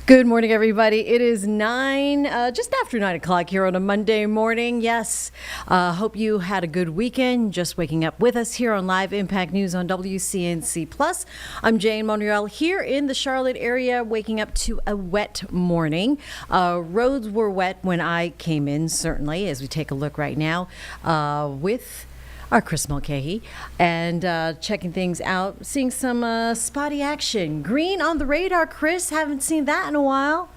Good morning, everybody. It is just after 9 o'clock here on a Monday morning. Yes, hope you had a good weekend. Just waking up with us here on Live Impact News on WCNC Plus. I'm Jane Monreal here in the Charlotte area, waking up to a wet morning. Roads were wet when I came in, certainly, as we take a look right now with our Chris Mulcahy, and checking things out, seeing some spotty action. Green on the radar, Chris. Haven't seen that in a while.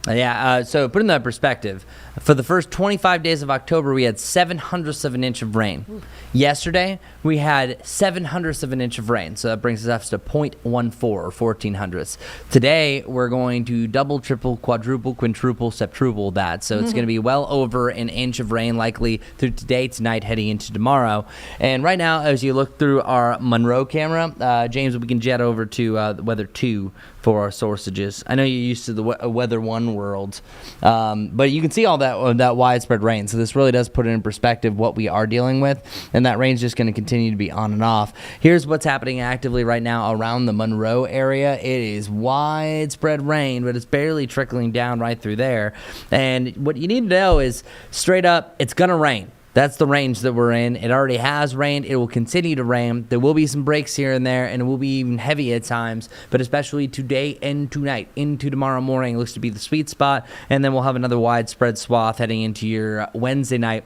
So put in that perspective, for the first 25 days of October, we had 7/100ths of an inch of rain. Ooh. Yesterday, we had 7/100ths of an inch of rain, so that brings us to 0.14 or 14/100ths. Today, we're going to double, triple, quadruple, quintuple, septuple that, so it's going to be well over an inch of rain likely through today, tonight, heading into tomorrow. And right now, as you look through our Monroe camera, James, we can jet over to Weather 2 for our sourcages. I know you're used to the Weather 1 world, but you can see all that widespread rain. So this really does put it in perspective what we are dealing with, and that rain's just going to continue to be on and off. Here's what's happening actively right now around the Monroe area. It is widespread rain, but it's barely trickling down right through there. And what you need to know is, straight up, it's going to rain. That's the range that we're in. It already has rained. It will continue to rain. There will be some breaks here and there, and it will be even heavy at times, but especially today and tonight into tomorrow morning looks to be the sweet spot, and then we'll have another widespread swath heading into your Wednesday night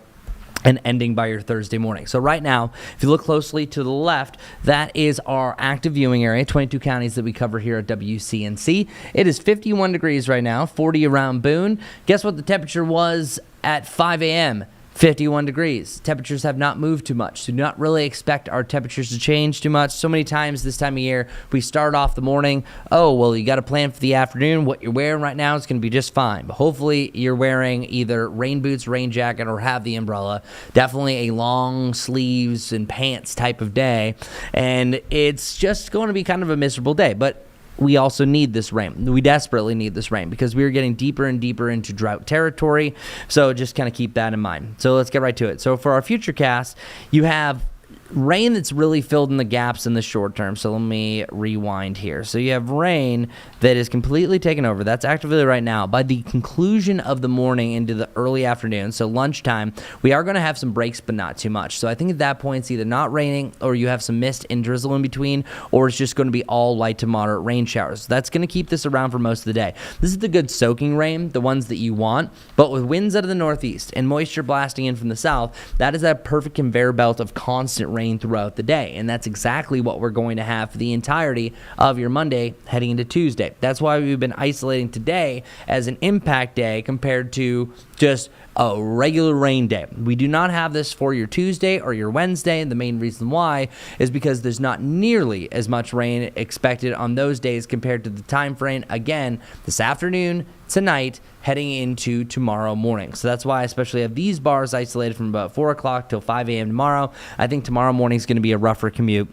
and ending by your Thursday morning. So right now, if you look closely to the left, that is our active viewing area, 22 counties that we cover here at WCNC. It is 51 degrees right now, 40 around Boone. Guess what the temperature was at 5 a.m.? 51 degrees. Temperatures have not moved too much, so do not really expect our temperatures to change too much. So many times this time of year, we start off the morning, you got to plan for the afternoon. What you're wearing right now is going to be just fine, but hopefully you're wearing either rain boots, rain jacket, or have the umbrella. Definitely a long sleeves and pants type of day, and it's just going to be kind of a miserable day, but we also need this rain. We desperately need this rain because we are getting deeper and deeper into drought territory. So just kind of keep that in mind. So let's get right to it. So for our future cast, you have rain that's really filled in the gaps in the short term. So let me rewind here. So you have rain that is completely taken over. That's actively right now. By the conclusion of the morning into the early afternoon, so lunchtime, we are going to have some breaks, but not too much. So I think at that point, it's either not raining or you have some mist and drizzle in between, or it's just going to be all light to moderate rain showers. That's going to keep this around for most of the day. This is the good soaking rain, the ones that you want, but with winds out of the northeast and moisture blasting in from the south, that is that perfect conveyor belt of constant rain throughout the day, and that's exactly what we're going to have for the entirety of your Monday heading into Tuesday. That's why we've been isolating today as an impact day compared to just a regular rain day. We do not have this for your Tuesday or your Wednesday, and the main reason why is because there's not nearly as much rain expected on those days compared to the time frame, again, this afternoon, tonight, heading into tomorrow morning. So that's why I especially have these bars isolated from about 4 o'clock till 5 a.m. tomorrow. I think tomorrow morning is going to be a rougher commute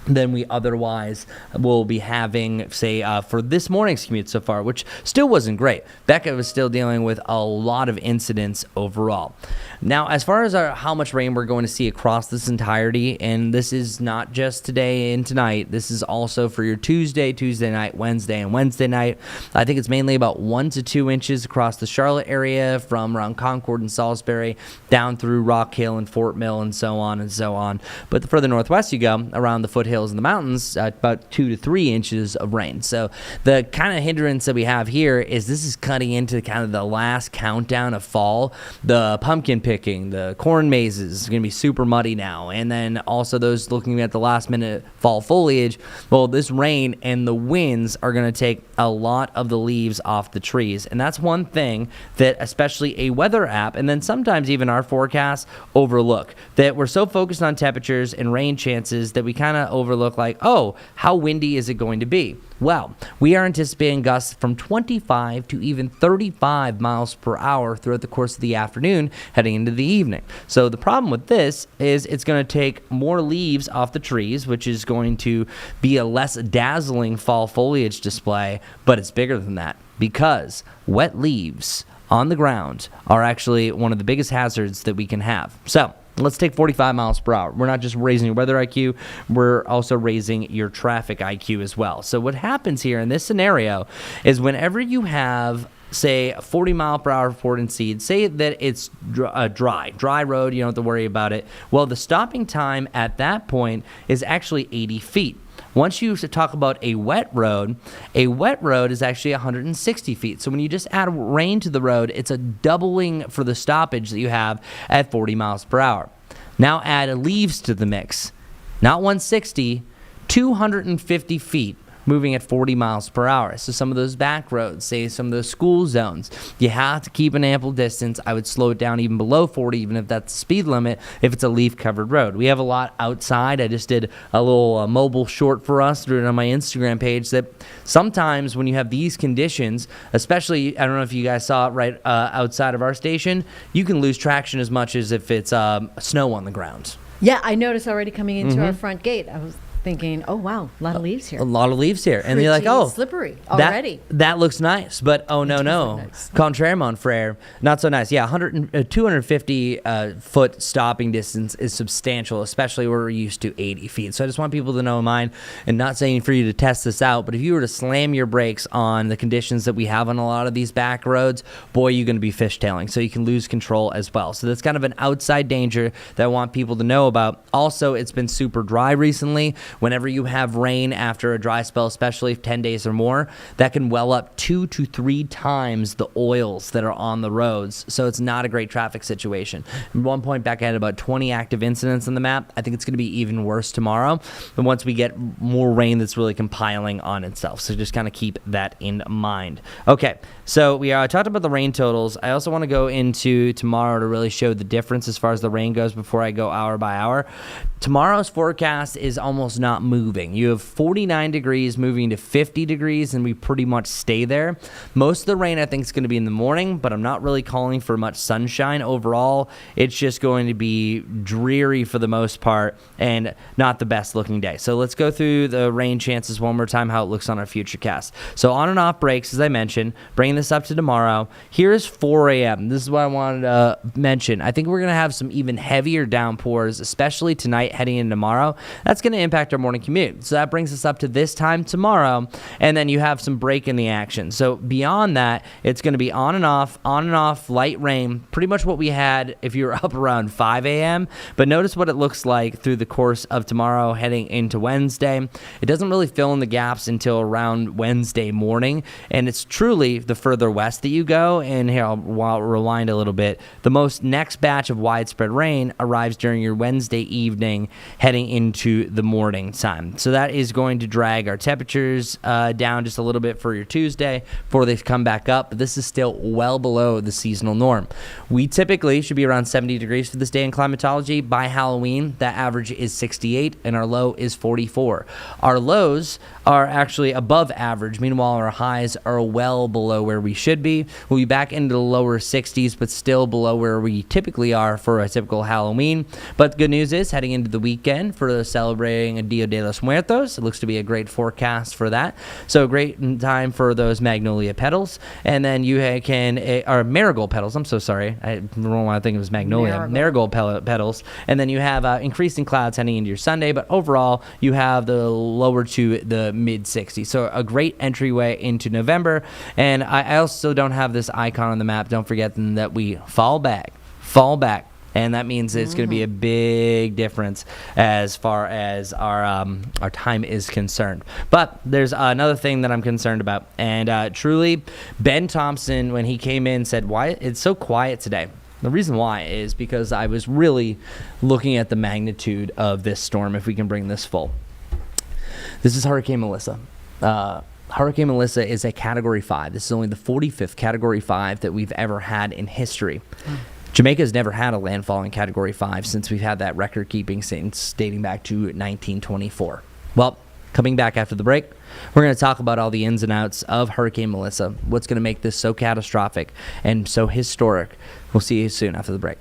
than we otherwise will be having, say, for this morning's commute so far, which still wasn't great. Becca was still dealing with a lot of incidents overall. Now, as far as how much rain we're going to see across this entirety, and this is not just today and tonight, this is also for your Tuesday night, Wednesday, and Wednesday night. I think it's mainly about 1 to 2 inches across the Charlotte area from around Concord and Salisbury down through Rock Hill and Fort Mill and so on and so on. But the further northwest you go, around the foothills in the mountains, about 2 to 3 inches of rain. So the kind of hindrance that we have here is this is cutting into kind of the last countdown of fall. The pumpkin picking, the corn mazes is going to be super muddy now. And then also those looking at the last minute fall foliage, well, this rain and the winds are going to take a lot of the leaves off the trees. And that's one thing that especially a weather app and then sometimes even our forecasts overlook, that we're so focused on temperatures and rain chances that we kind of overlook like, how windy is it going to be? Well, we are anticipating gusts from 25 to even 35 miles per hour throughout the course of the afternoon heading into the evening. So the problem with this is it's going to take more leaves off the trees, which is going to be a less dazzling fall foliage display, but it's bigger than that because wet leaves on the ground are actually one of the biggest hazards that we can have. So Let's take 45 miles per hour. We're not just raising your weather IQ, we're also raising your traffic IQ as well. So what happens here in this scenario is whenever you have, say, a 40 mile per hour forward and seed, say that it's a dry road, you don't have to worry about it. Well, the stopping time at that point is actually 80 feet. Once you talk about a wet road is actually 160 feet. So when you just add rain to the road, it's a doubling for the stoppage that you have at 40 miles per hour. Now add leaves to the mix. Not 160, 250 feet. Moving at 40 miles per hour. So some of those back roads, say some of those school zones, you have to keep an ample distance. I would slow it down even below 40, even if that's the speed limit, if it's a leaf-covered road. We have a lot outside. I just did a little mobile short for us, threw it on my Instagram page, that sometimes when you have these conditions, especially, I don't know if you guys saw it right outside of our station, you can lose traction as much as if it's snow on the ground. Yeah, I noticed already coming into our front gate. I was thinking, oh wow, a lot of leaves here. A lot of leaves here. And you're like, oh, slippery already. That looks nice. But oh, no. Nice. Contraire, mon frere, not so nice. Yeah, 250 foot stopping distance is substantial, especially where we're used to 80 feet. So I just want people to know in mind, and not saying for you to test this out, but if you were to slam your brakes on the conditions that we have on a lot of these back roads, boy, you're going to be fishtailing. So you can lose control as well. So that's kind of an outside danger that I want people to know about. Also, it's been super dry recently. Whenever you have rain after a dry spell, especially 10 days or more, that can well up 2 to 3 times the oils that are on the roads. So it's not a great traffic situation. At one point back, I had about 20 active incidents on the map. I think it's going to be even worse tomorrow. But once we get more rain that's really compiling on itself. So just kind of keep that in mind. Okay, so we talked about the rain totals. I also want to go into tomorrow to really show the difference as far as the rain goes before I go hour by hour. Tomorrow's forecast is almost not moving. You have 49 degrees moving to 50 degrees, and we pretty much stay there. Most of the rain, I think, is going to be in the morning, but I'm not really calling for much sunshine overall. It's just going to be dreary for the most part and not the best looking day. So let's go through the rain chances one more time, how it looks on our Futurecast. So on and off breaks, as I mentioned, bringing this up to tomorrow. Here's 4 a.m. This is what I wanted to mention. I think we're going to have some even heavier downpours, especially tonight heading into tomorrow. That's going to impact our morning commute. So that brings us up to this time tomorrow, and then you have some break in the action. So beyond that, it's going to be on and off, light rain, pretty much what we had if you were up around 5 a.m. But notice what it looks like through the course of tomorrow heading into Wednesday. It doesn't really fill in the gaps until around Wednesday morning, and it's truly the further west that you go. And here, I'll rewind a little bit. The next batch of widespread rain arrives during your Wednesday evening heading into the morning time. So that is going to drag our temperatures down just a little bit for your Tuesday before they come back up. But this is still well below the seasonal norm. We typically should be around 70 degrees for this day in climatology. By Halloween, that average is 68 and our low is 44. Our lows are actually above average. Meanwhile, our highs are well below where we should be. We'll be back into the lower 60s, but still below where we typically are for a typical Halloween. But good news is, heading into the weekend for celebrating a Dia de los Muertos, it looks to be a great forecast for that. So a great time for those magnolia petals. And then you can, or marigold petals, I'm so sorry. I don't know why I think it was magnolia. Marigold petals. And then you have increasing clouds heading into your Sunday, but overall, you have the lower to the mid 60s. So a great entryway into November. And I also don't have this icon on the map. Don't forget that we fall back. And that means it's going to be a big difference as far as our time is concerned. But there's another thing that I'm concerned about. And truly, Ben Thompson, when he came in, said, why it's so quiet today. The reason why is because I was really looking at the magnitude of this storm, if we can bring this full. This is Hurricane Melissa. Hurricane Melissa is a Category 5. This is only the 45th Category 5 that we've ever had in history. Jamaica's never had a landfall in Category 5 since we've had that record keeping since dating back to 1924. Well, coming back after the break, we're going to talk about all the ins and outs of Hurricane Melissa, what's going to make this so catastrophic and so historic. We'll see you soon after the break.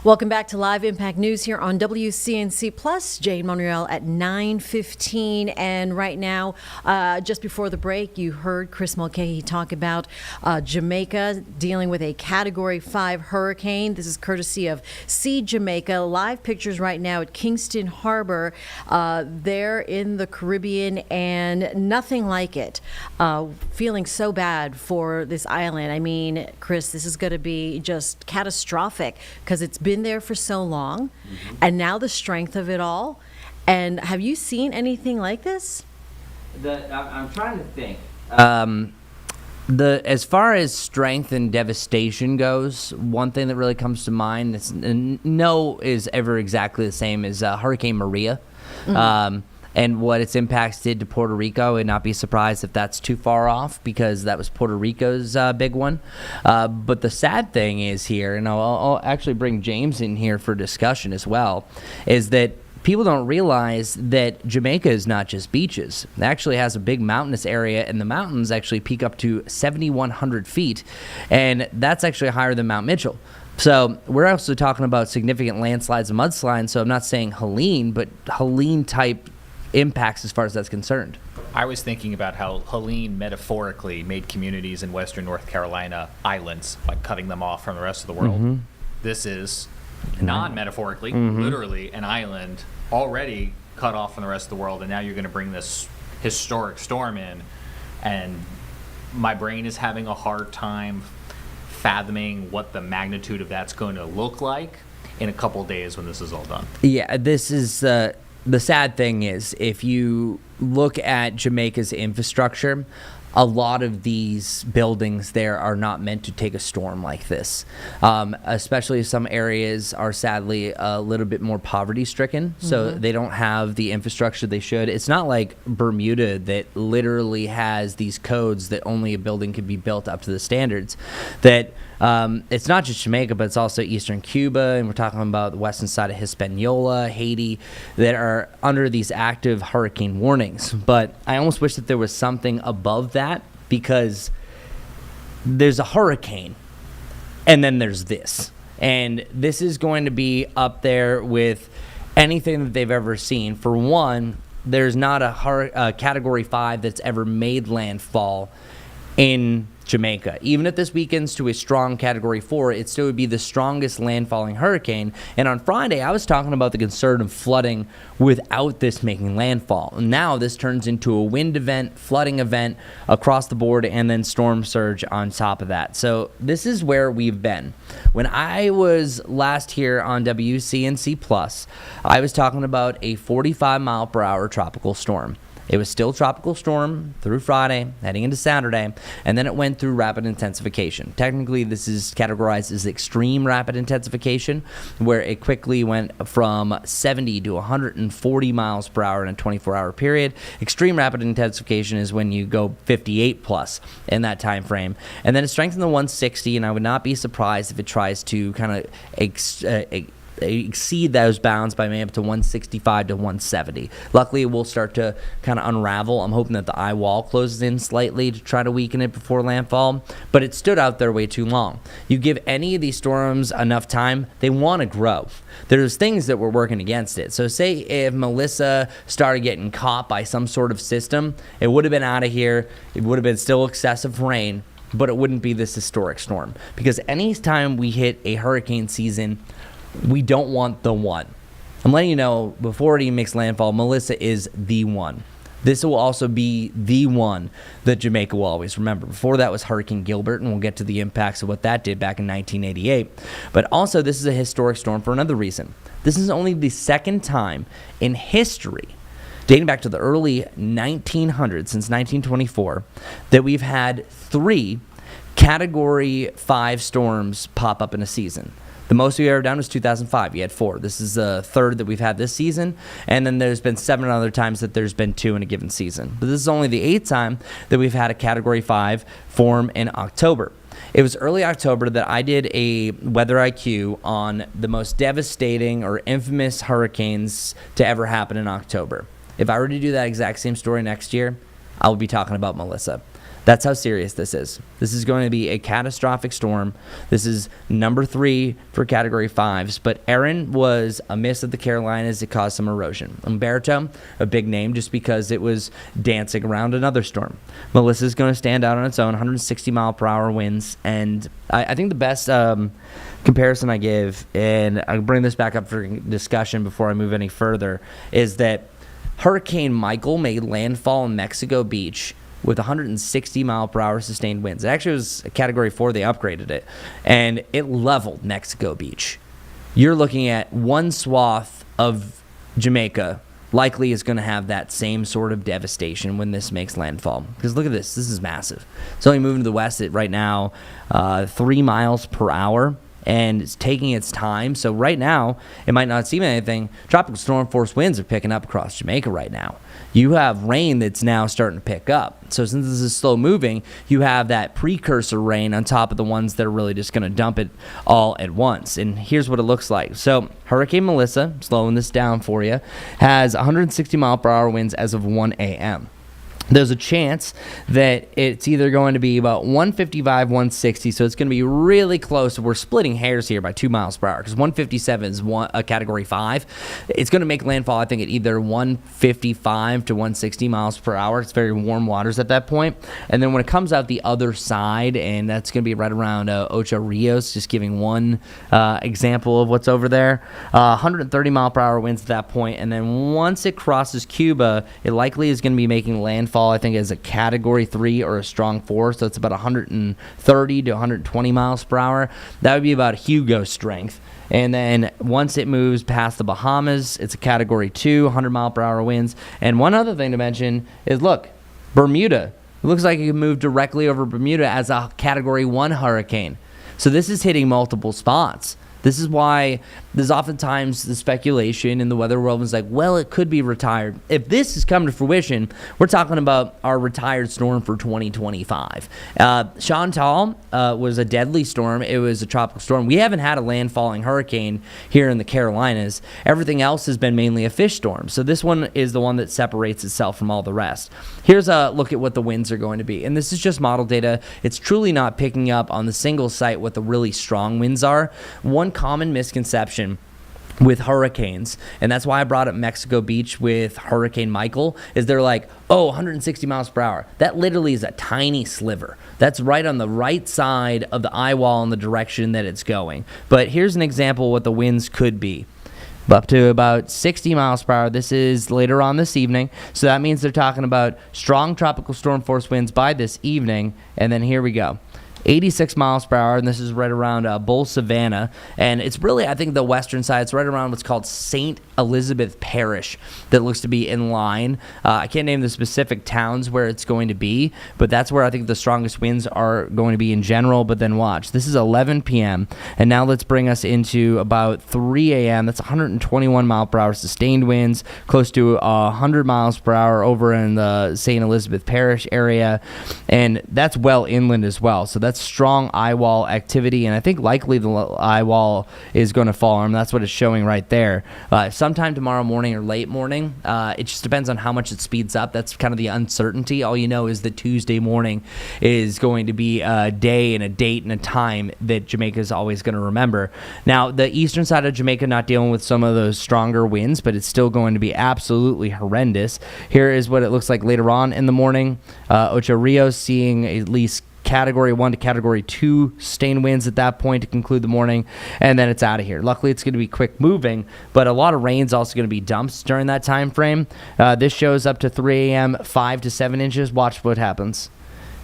Welcome back to Live Impact News here on WCNC Plus. Jane Monreal at 9:15, and right now, just before the break, you heard Chris Mulcahy talk about Jamaica dealing with a Category 5 hurricane. This is courtesy of Sea Jamaica. Live pictures right now at Kingston Harbor. There in the Caribbean, and nothing like it. Feeling so bad for this island. I mean, Chris, this is going to be just catastrophic because it's been there for so long, and now the strength of it all. And have you seen anything like this? I'm trying to think. As far as strength and devastation goes, one thing that really comes to mind is ever exactly the same as Hurricane Maria. And what its impacts did to Puerto Rico. I would not be surprised if that's too far off, because that was Puerto Rico's big one. But the sad thing is here, and I'll actually bring James in here for discussion as well, is that people don't realize that Jamaica is not just beaches. It actually has a big mountainous area, and the mountains actually peak up to 7,100 feet, and that's actually higher than Mount Mitchell. So we're also talking about significant landslides and mudslides, so I'm not saying Helene, but Helene-type impacts as far as that's concerned. I was thinking about how Helene metaphorically made communities in western North Carolina islands by cutting them off from the rest of the world. This is non-metaphorically, literally an island already cut off from the rest of the world, and now you're going to bring this historic storm in, and my brain is having a hard time fathoming what the magnitude of that's going to look like in a couple days when this is all done. Yeah, this is the sad thing is, if you look at Jamaica's infrastructure, a lot of these buildings there are not meant to take a storm like this, especially some areas are sadly a little bit more poverty stricken, so they don't have the infrastructure they should. It's not like Bermuda that literally has these codes that only a building could be built up to the standards. That it's not just Jamaica, but it's also eastern Cuba, and we're talking about the western side of Hispaniola, Haiti, that are under these active hurricane warnings. But I almost wish that there was something above that, because there's a hurricane, and then there's this. And this is going to be up there with anything that they've ever seen. For one, there's not a Category 5 that's ever made landfall in Jamaica. Even if this weakens to a strong Category 4, it still would be the strongest landfalling hurricane. And on Friday, I was talking about the concern of flooding without this making landfall. Now this turns into a wind event, flooding event across the board, and then storm surge on top of that. So this is where we've been. When I was last here on WCNC Plus, I was talking about a 45-mile-per-hour tropical storm. It was still tropical storm through Friday, heading into Saturday, and then it went through rapid intensification. Technically, this is categorized as extreme rapid intensification, where it quickly went from 70 to 140 miles per hour in a 24-hour period. Extreme rapid intensification is when you go 58 plus in that time frame. And then it strengthened to 160, and I would not be surprised if it tries to kind of exceed those bounds by maybe up to 165 to 170. Luckily, it will start to kind of unravel. I'm hoping that the eye wall closes in slightly to try to weaken it before landfall, but it stood out there way too long. You give any of these storms enough time, they want to grow. There's things that were working against it. So say if Melissa started getting caught by some sort of system, it would have been out of here. It would have been still excessive rain, but it wouldn't be this historic storm. Because any time we hit a hurricane season, we don't want the one. I'm letting you know, before it even makes landfall, Melissa is the one. This will also be the one that Jamaica will always remember. Before that was Hurricane Gilbert, and we'll get to the impacts of what that did back in 1988. But also, this is a historic storm for another reason. This is only the second time in history, dating back to the early 1900s, since 1924, that we've had 3 Category 5 storms pop up in a season. The most we've ever done was 2005. We had 4. This is the third that we've had this season. And then there's been 7 other times that there's been 2 in a given season. But this is only the 8th time that we've had a Category 5 form in October. It was early October that I did a Weather IQ on the most devastating or infamous hurricanes to ever happen in October. If I were to do that exact same story next year, I would be talking about Melissa. That's how serious this is. This is going to be a catastrophic storm. This is number 3 for Category 5s, but Erin was a miss at the Carolinas. It caused some erosion. Umberto, a big name just because it was dancing around another storm. Melissa's going to stand out on its own, 160 mile per hour winds, and I think the best comparison I give, and I'll bring this back up for discussion before I move any further, is that Hurricane Michael made landfall in Mexico Beach with 160 mile per hour sustained winds. It actually was a Category 4. They upgraded it, and it leveled Mexico Beach. You're looking at one swath of Jamaica likely is going to have that same sort of devastation when this makes landfall. Because look at this. This is massive. It's only moving to the west at right now 3 miles per hour, and it's taking its time. So right now, it might not seem anything. Tropical storm force winds are picking up across Jamaica right now. You have rain that's now starting to pick up. So since this is slow moving, you have that precursor rain on top of the ones that are really just going to dump it all at once. And here's what it looks like. So Hurricane Melissa, slowing this down for you, has 160 mile per hour winds as of 1 a.m. There's a chance that it's either going to be about 155, 160, so it's going to be really close. We're splitting hairs here by 2 miles per hour because 157 is a Category 5. It's going to make landfall, I think, at either 155 to 160 miles per hour. It's very warm waters at that point. And then when it comes out the other side, and that's going to be right around Ocho Rios, just giving one example of what's over there, 130 mile per hour winds at that point. And then once it crosses Cuba, it likely is going to be making landfall, I think, as a Category 3 or a strong 4, so it's about 130 to 120 miles per hour. That would be about Hugo strength. And then once it moves past the Bahamas, it's a Category 2, 100 mile per hour winds. And one other thing to mention is, look, Bermuda. It looks like it can move directly over Bermuda as a Category 1 hurricane. So this is hitting multiple spots. This is why there's oftentimes the speculation in the weather world is like, well, it could be retired. If this has come to fruition, we're talking about our retired storm for 2025. Chantal was a deadly storm. It was a tropical storm. We haven't had a landfalling hurricane here in the Carolinas. Everything else has been mainly a fish storm. So this one is the one that separates itself from all the rest. Here's a look at what the winds are going to be. And this is just model data. It's truly not picking up on the single site what the really strong winds are. One common misconception with hurricanes, and that's why I brought up Mexico Beach with Hurricane Michael, is they're like, oh, 160 miles per hour. That literally is a tiny sliver. That's right on the right side of the eye wall in the direction that it's going. But here's an example of what the winds could be. Up to about 60 miles per hour. This is later on this evening. So that means they're talking about strong tropical storm force winds by this evening. And then here we go. 86 miles per hour, and this is right around Bull Savannah, and it's really, I think, the western side. It's right around what's called St. Elizabeth Parish that looks to be in line. I can't name the specific towns where it's going to be, but that's where I think the strongest winds are going to be in general. But then watch, this is 11 p.m., and now let's bring us into about 3 a.m. That's 121 mile per hour sustained winds, close to 100 miles per hour over in the St. Elizabeth Parish area, and that's well inland as well. So that's strong eye wall activity, and I think likely the eye wall is going to fall, and that's what it's showing right there. Sometime tomorrow morning or late morning. It just depends on how much it speeds up. That's kind of the uncertainty. All you know is that Tuesday morning is going to be a day and a date and a time that Jamaica is always going to remember. Now, the eastern side of Jamaica not dealing with some of those stronger winds, but it's still going to be absolutely horrendous. Here is what it looks like later on in the morning. Ocho Rios seeing at least Category 1 to Category 2 sustained winds at that point to conclude the morning, and then it's out of here. Luckily, it's going to be quick moving, but a lot of rain's also going to be dumps during that time frame. This shows up to 3 a.m., 5 to 7 inches. Watch what happens.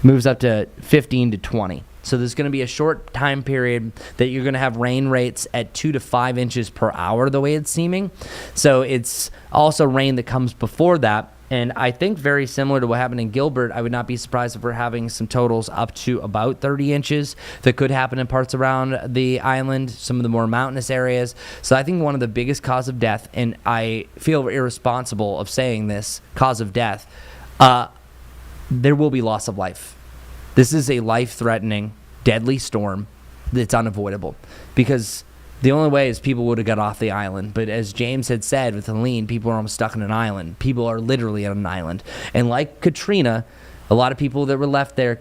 Moves up to 15 to 20. So there's going to be a short time period that you're going to have rain rates at 2 to 5 inches per hour, the way it's seeming. So it's also rain that comes before that. And I think very similar to what happened in Gilbert, I would not be surprised if we're having some totals up to about 30 inches that could happen in parts around the island, some of the more mountainous areas. So I think one of the biggest cause of death, and I feel irresponsible of saying this, cause of death, there will be loss of life. This is a life-threatening, deadly storm that's unavoidable because the only way is people would have got off the island. But as James had said with Helene, people are almost stuck on an island. People are literally on an island. And like Katrina, A lot of people that were left there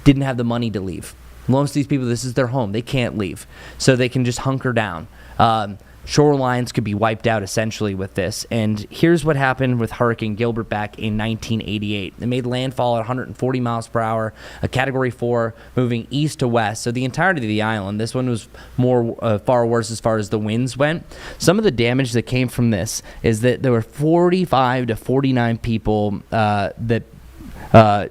didn't have the money to leave. Most of these people, this is their home. They can't leave. So they can just hunker down. Shorelines could be wiped out essentially with this. And here's what happened with Hurricane Gilbert back in 1988. It made landfall at 140 miles per hour, a Category 4, moving east to west. So the entirety of the island, this one was far worse as far as the winds went. Some of the damage that came from this is that there were 45 to 49 people that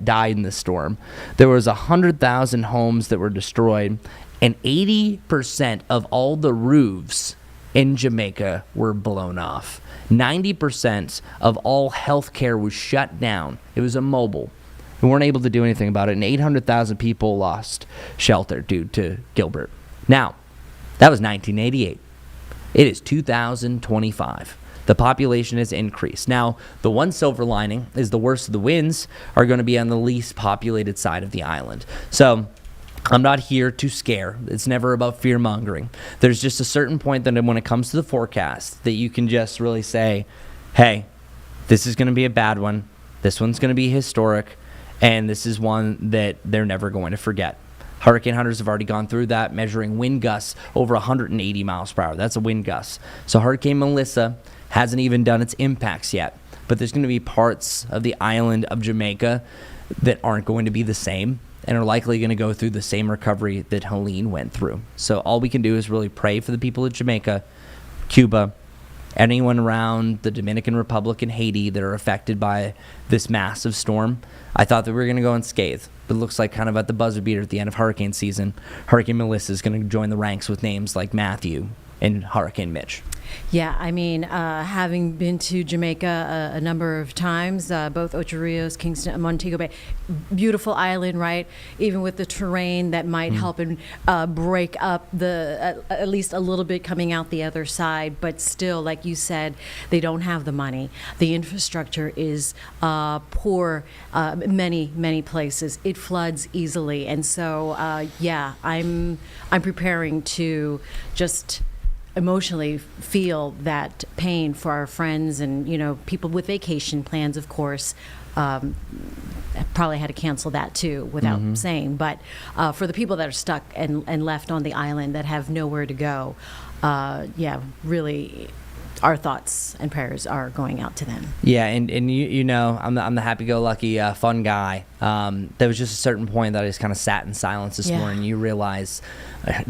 died in the storm. There was 100,000 homes that were destroyed, and 80% of all the roofs in Jamaica were blown off. 90% of all healthcare was shut down. It was immobile. We weren't able to do anything about it, and 800,000 people lost shelter due to Gilbert. Now, that was 1988. It is 2025. The population has increased. Now, the one silver lining is the worst of the winds are going to be on the least populated side of the island. So I'm not here to scare. It's never about fear-mongering. There's just a certain point that when it comes to the forecast that you can just really say, hey, this is going to be a bad one. This one's going to be historic. And this is one that they're never going to forget. Hurricane hunters have already gone through that, measuring wind gusts over 180 miles per hour. That's a wind gust. So Hurricane Melissa hasn't even done its impacts yet. But there's going to be parts of the island of Jamaica that aren't going to be the same and are likely going to go through the same recovery that Helene went through. So all we can do is really pray for the people of Jamaica, Cuba, anyone around the Dominican Republic and Haiti that are affected by this massive storm. I thought that we were going to go unscathed, but it looks like kind of at the buzzer beater at the end of hurricane season, Hurricane Melissa is going to join the ranks with names like Matthew and Hurricane Mitch. Yeah, I mean, having been to Jamaica a number of times, both Ocho Rios, Kingston, and Montego Bay, beautiful island, right? Even with the terrain that might help and break up at least a little bit coming out the other side, but still, like you said, they don't have the money. The infrastructure is poor, many places. It floods easily, and so yeah, I'm preparing to just emotionally feel that pain for our friends and, you know, people with vacation plans, of course. Probably had to cancel that too without saying. But for the people that are stuck and left on the island that have nowhere to go, yeah, really, our thoughts and prayers are going out to them. Yeah, and you know, I'm the happy-go-lucky fun guy. There was just a certain point that I just kind of sat in silence this morning. You realize,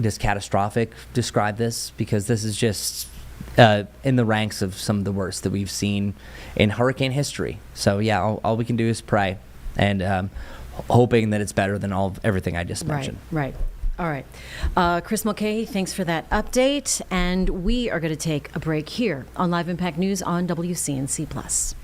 does catastrophic describe this? Because this is just in the ranks of some of the worst that we've seen in hurricane history. So yeah, all we can do is pray and hoping that it's better than everything I just mentioned. Right. All right. Chris Mulcahy, thanks for that update. And we are going to take a break here on Live Impact News on WCNC Plus.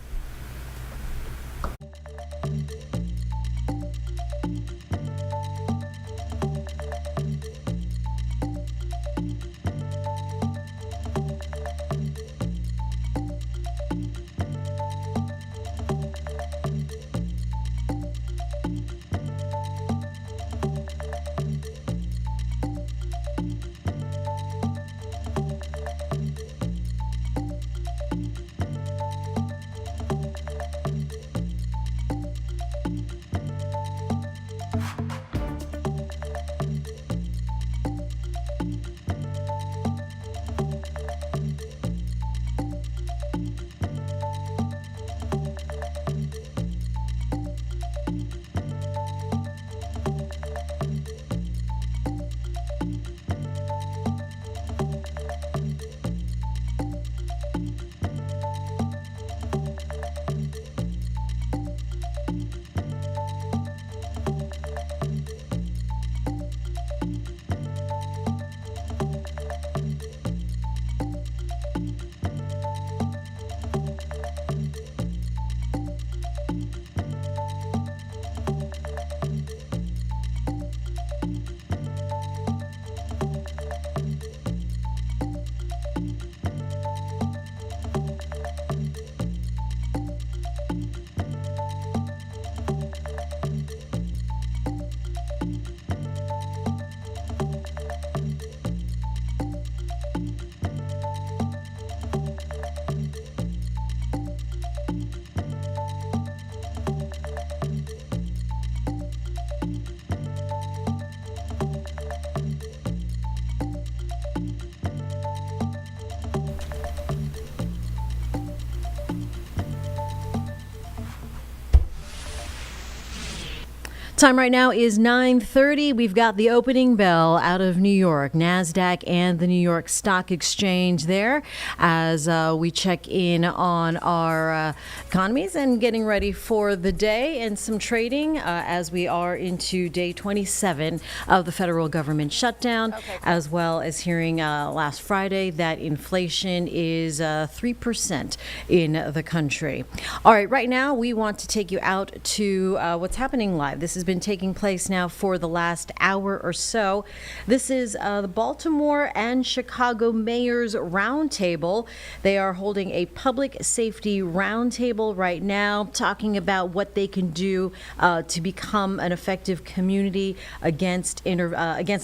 Time right now is 9:30. We've got the opening bell out of New York, NASDAQ and the New York Stock Exchange there as we check in on our economies and getting ready for the day and some trading as we are into day 27 of the federal government shutdown, as well as hearing last Friday that inflation is 3% in the country. All right, right now we want to take you out to what's happening live. This has been taking place now for the last hour or so. This is the Baltimore and Chicago Mayors Roundtable. They are holding a public safety roundtable right now, talking about what they can do to become an effective community against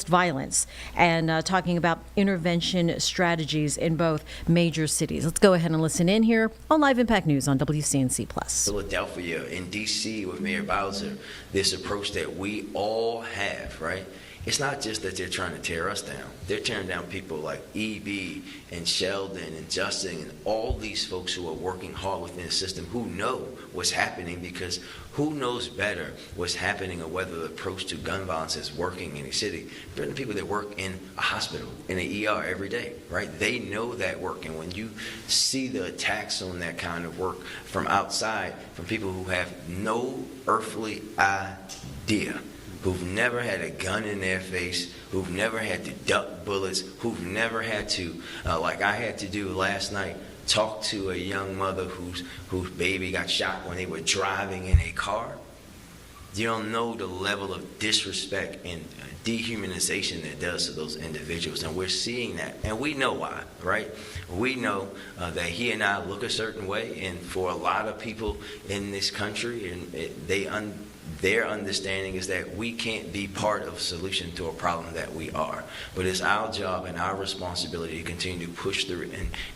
violence, and talking about intervention strategies in both major cities. Let's go ahead and listen in here on Live Impact News on WCNC Plus. Philadelphia, in D.C. with Mayor Bowser, this approach that we all have, right? It's not just that they're trying to tear us down. They're tearing down people like E.B. and Sheldon and Justin and all these folks who are working hard within the system who know what's happening, because who knows better what's happening or whether the approach to gun violence is working in a city? There are people that work in a hospital, in an ER every day, right? They know that work. And when you see the attacks on that kind of work from outside, from people who have no earthly idea, who've never had a gun in their face, who've never had to duck bullets, who've never had to, like I had to do last night, talk to a young mother whose baby got shot when they were driving in a car. You don't know the level of disrespect and dehumanization that does to those individuals. And we're seeing that. And we know why, right? We know that he and I look a certain way. And for a lot of people in this country, and their understanding is that we can't be part of a solution to a problem that we are. But it's our job and our responsibility to continue to push through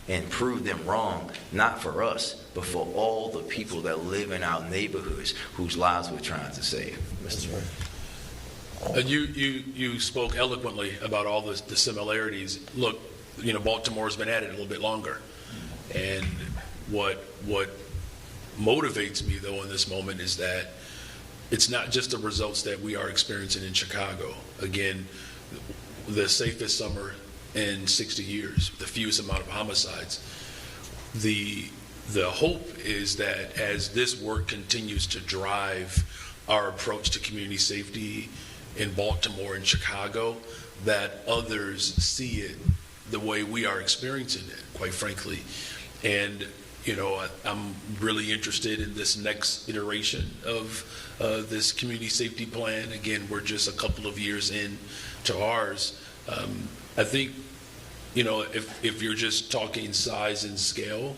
and prove them wrong, not for us, but for all the people that live in our neighborhoods whose lives we're trying to save. Mr. Ray. You spoke eloquently about all the similarities. Look, Baltimore's been at it a little bit longer. And what motivates me, though, in this moment is that it's not just the results that we are experiencing in Chicago. Again, the safest summer in 60 years, the fewest amount of homicides. The hope is that as this work continues to drive our approach to community safety in Baltimore and Chicago, that others see it the way we are experiencing it, quite frankly. And I'm really interested in this next iteration of this community safety plan. Again, we're just a couple of years in to ours. I think, if you're just talking size and scale,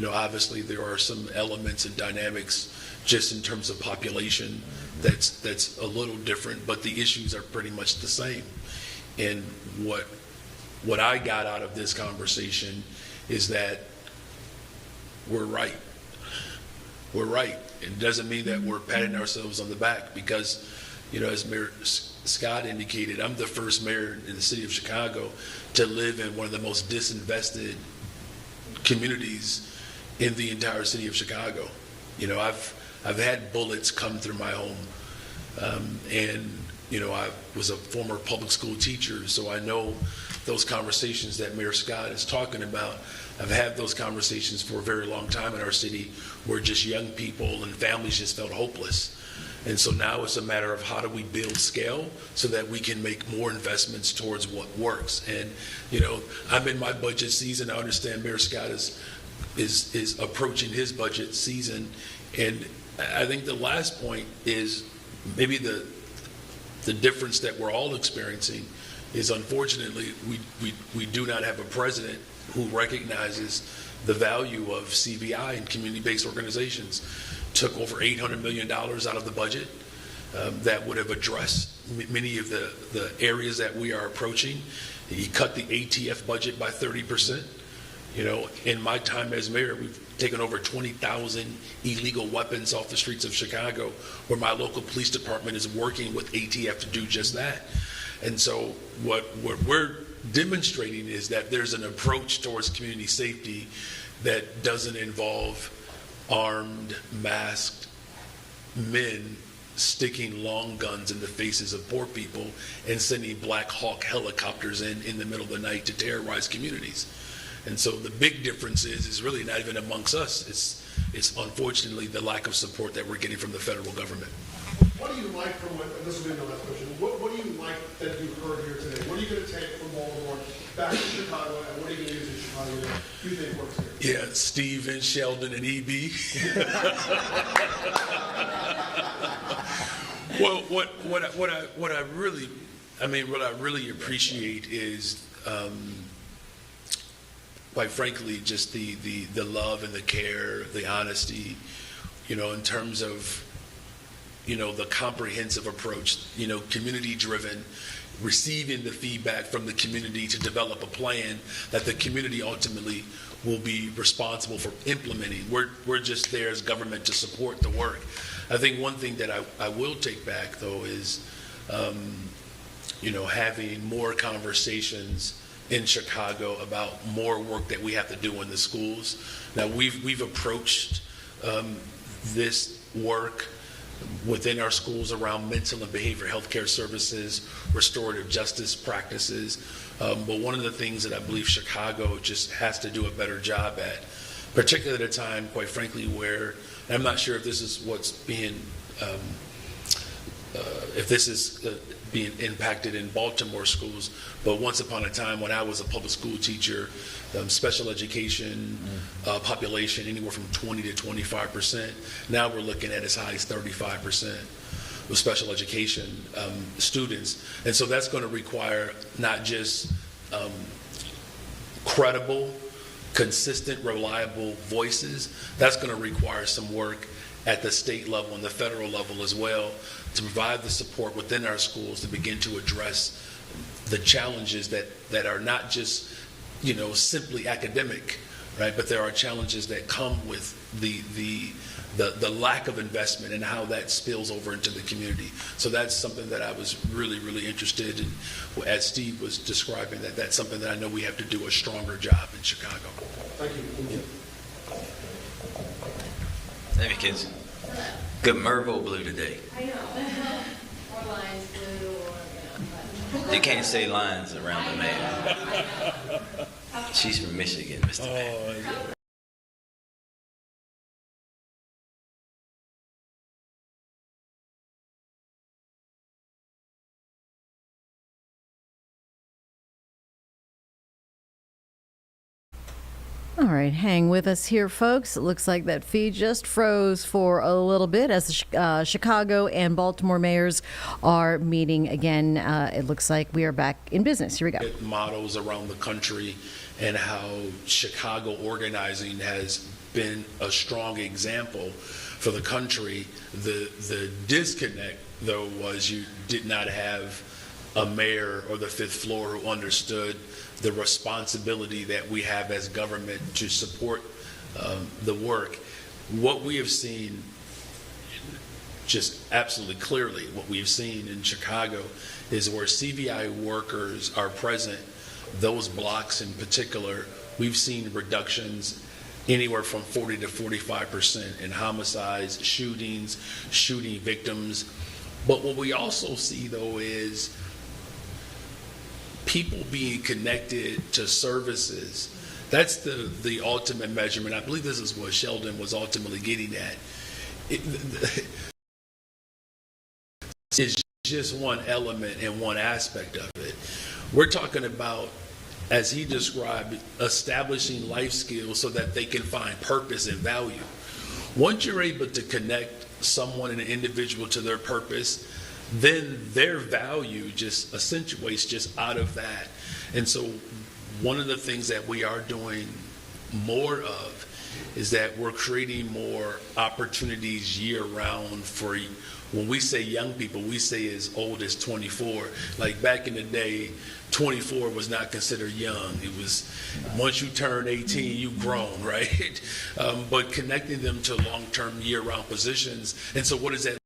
obviously there are some elements and dynamics just in terms of population that's a little different, but the issues are pretty much the same. And what I got out of this conversation is that we're right. We're right. It doesn't mean that we're patting ourselves on the back because, as Mayor Scott indicated, I'm the first mayor in the city of Chicago to live in one of the most disinvested communities in the entire city of Chicago. I've had bullets come through my home, and I was a former public school teacher, so I know those conversations that Mayor Scott is talking about. I've had those conversations for a very long time in our city where just young people and families just felt hopeless. And so now it's a matter of how do we build scale so that we can make more investments towards what works. And, I'm in my budget season. I understand Mayor Scott is approaching his budget season. And I think the last point is maybe the difference that we're all experiencing is, unfortunately, we do not have a president who recognizes the value of CBI and community-based organizations. Took over $800 million out of the budget that would have addressed many of the areas that we are approaching. He cut the ATF budget by 30%. In my time as mayor, we've taken over 20,000 illegal weapons off the streets of Chicago, where my local police department is working with ATF to do just that. And so what we're demonstrating is that there's an approach towards community safety that doesn't involve armed, masked men sticking long guns in the faces of poor people and sending Black Hawk helicopters in the middle of the night to terrorize communities. And so the big difference is really not even amongst us. It's unfortunately the lack of support that we're getting from the federal government. What do you like from what, and this will be my last question, what do you like that you've heard here today? What are you going to take from Baltimore back to Chicago, and what are you going to use in Chicago that you think works here? Yeah, Steve and Sheldon and EB. Well, what I really appreciate is, quite frankly, just the love and the care, the honesty, in terms of, the comprehensive approach, community driven, receiving the feedback from the community to develop a plan that the community ultimately will be responsible for implementing. We're just there as government to support the work. I think one thing that I will take back, though, is, having more conversations in Chicago about more work that we have to do in the schools. Now, we've approached this work within our schools around mental and behavioral health care services, restorative justice practices. But one of the things that I believe Chicago just has to do a better job at, particularly at a time, quite frankly, where, and I'm not sure if this is what's being, being impacted in Baltimore schools, but once upon a time when I was a public school teacher, special education population anywhere from 20 to 25%. Now we're looking at as high as 35% with special education students. And so that's going to require not just credible, consistent, reliable voices. That's going to require some work at the state level and the federal level as well to provide the support within our schools to begin to address the challenges that are not just, simply academic, right? But there are challenges that come with the lack of investment and how that spills over into the community. So that's something that I was really, really interested in. As Steve was describing, that's something that I know we have to do a stronger job in Chicago. Thank you. Hey, kids. Good Mervo blue today. I know. Or Lions blue, or, You can't say lines around the man. She's from Michigan, Mr. Man. All right, hang with us here, folks. It looks like that feed just froze for a little bit as the Chicago and Baltimore mayors are meeting again. It looks like we are back in business. Here we go. Models around the country and how Chicago organizing has been a strong example for the country. The disconnect, though, was you did not have a mayor or the fifth floor who understood the responsibility that we have as government to support the work. What we have seen, just absolutely clearly, what we've seen in Chicago is where CVI workers are present, those blocks in particular, we've seen reductions anywhere from 40 to 45% in homicides, shootings, shooting victims. But what we also see, though, is people being connected to services. That's the ultimate measurement. I believe this is what Sheldon was ultimately getting at. It's just one element and one aspect of it. We're talking about, as he described, establishing life skills so that they can find purpose and value. Once you're able to connect someone and an individual to their purpose, then their value just accentuates just out of that. And so one of the things that we are doing more of is that we're creating more opportunities year round for, when we say young people, we say as old as 24. Like back in the day, 24 was not considered young. It was, once you turn 18, you've grown, right? But connecting them to long-term year-round positions. And so what does that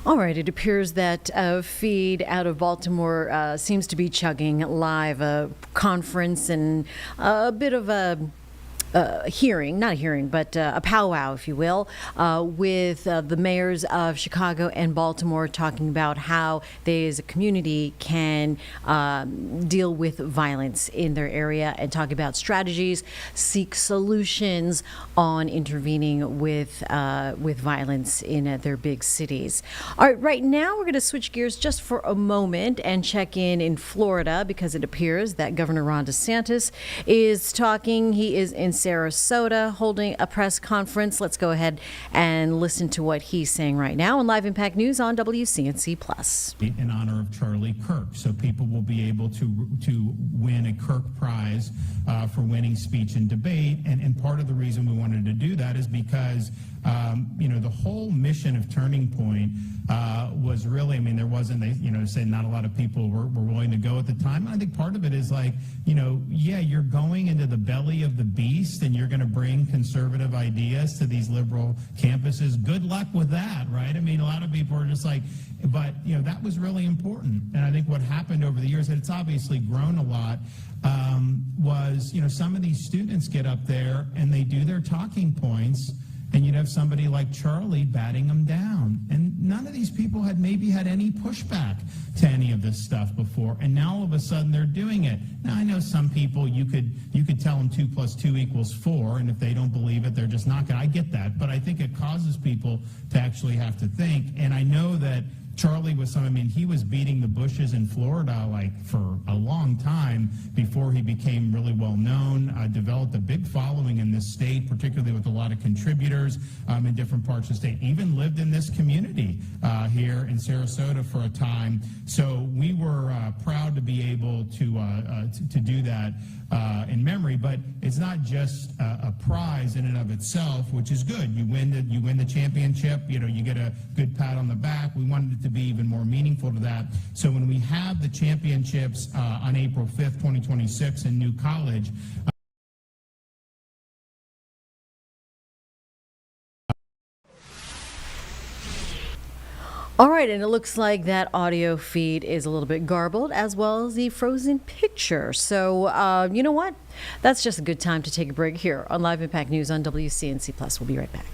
All right, it appears that a feed out of Baltimore seems to be chugging live, a conference and a bit of a hearing, not a hearing, but a powwow, if you will, with the mayors of Chicago and Baltimore talking about how they as a community can deal with violence in their area and talk about strategies, seek solutions on intervening with violence in their big cities. All right, right now we're going to switch gears just for a moment and check in Florida because it appears that Governor Ron DeSantis is talking. He is in Sarasota holding a press conference. Let's go ahead and listen to what he's saying right now on Live Impact News on WCNC Plus. In honor of Charlie Kirk, so people will be able to win a Kirk Prize for winning speech and debate. And part of the reason we wanted to do that is because the whole mission of Turning Point was really, there wasn't, say not a lot of people were willing to go at the time. I think part of it is you're going into the belly of the beast and you're going to bring conservative ideas to these liberal campuses. Good luck with that, right? A lot of people are just but that was really important. And I think what happened over the years, and it's obviously grown a lot, was, some of these students get up there and they do their talking points, and you'd have somebody like Charlie batting them down. And none of these people had maybe had any pushback to any of this stuff before. And now all of a sudden they're doing it. Now I know some people you could tell them 2 + 2 = 4, and if they don't believe it, they're just not going to. I get that. But I think it causes people to actually have to think. And I know that Charlie was he was beating the bushes in Florida for a long time before he became really well known, developed a big following in this state, particularly with a lot of contributors in different parts of the state, even lived in this community here in Sarasota for a time. So we were proud to be able to do that in memory, but it's not just a prize in and of itself, which is good. You win the championship, you get a good pat on the back. We wanted it to be even more meaningful to that. So when we have the championships on April 5th, 2026 in New College, All right, and it looks like that audio feed is a little bit garbled, as well as the frozen picture. So, you know what? That's just a good time to take a break here on Live Impact News on WCNC Plus. We'll be right back.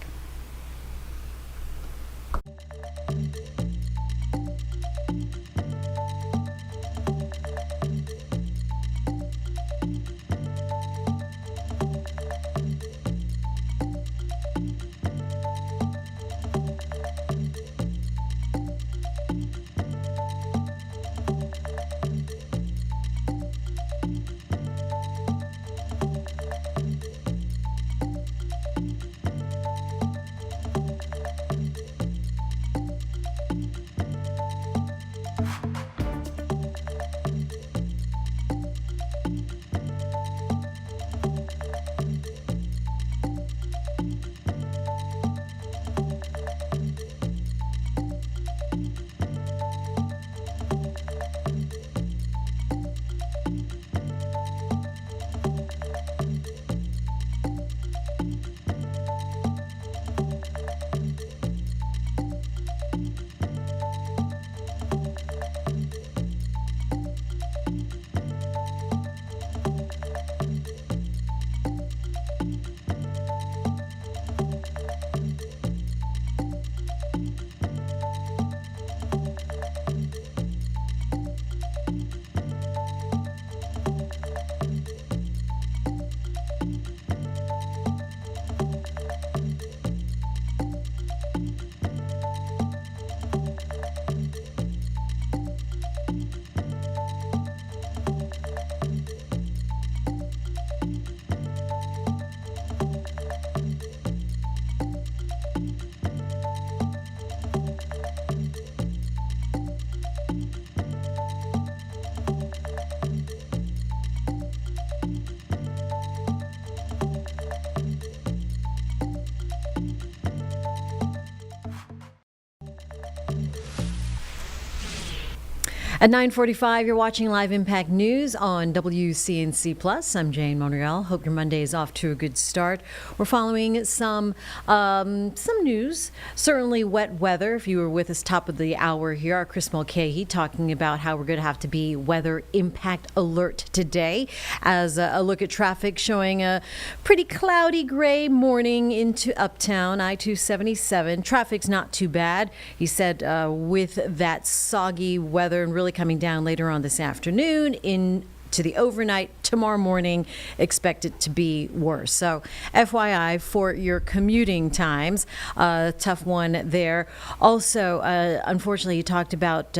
At 9:45, you're watching Live Impact News on WCNC Plus. I'm Jane Monreal. Hope your Monday is off to a good start. We're following some news. Certainly wet weather. If you were with us top of the hour here, our Chris Mulcahy talking about how we're going to have to be weather impact alert today. As a look at traffic showing a pretty cloudy gray morning into Uptown I-277. Traffic's not too bad. He said with that soggy weather and really coming down later on this afternoon into the overnight, tomorrow morning, expect it to be worse. So FYI for your commuting times, tough one there. Also, unfortunately, you talked about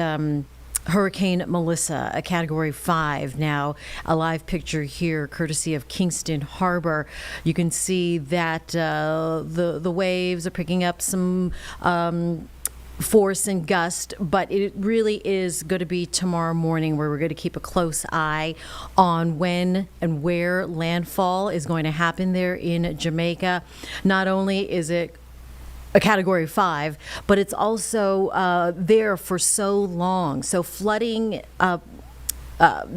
Hurricane Melissa, a Category 5 now. A live picture here, courtesy of Kingston Harbor. You can see that the waves are picking up some force and gust, but it really is going to be tomorrow morning where we're going to keep a close eye on when and where landfall is going to happen there in Jamaica. Not only is it a Category 5, but it's also there for so long. So flooding,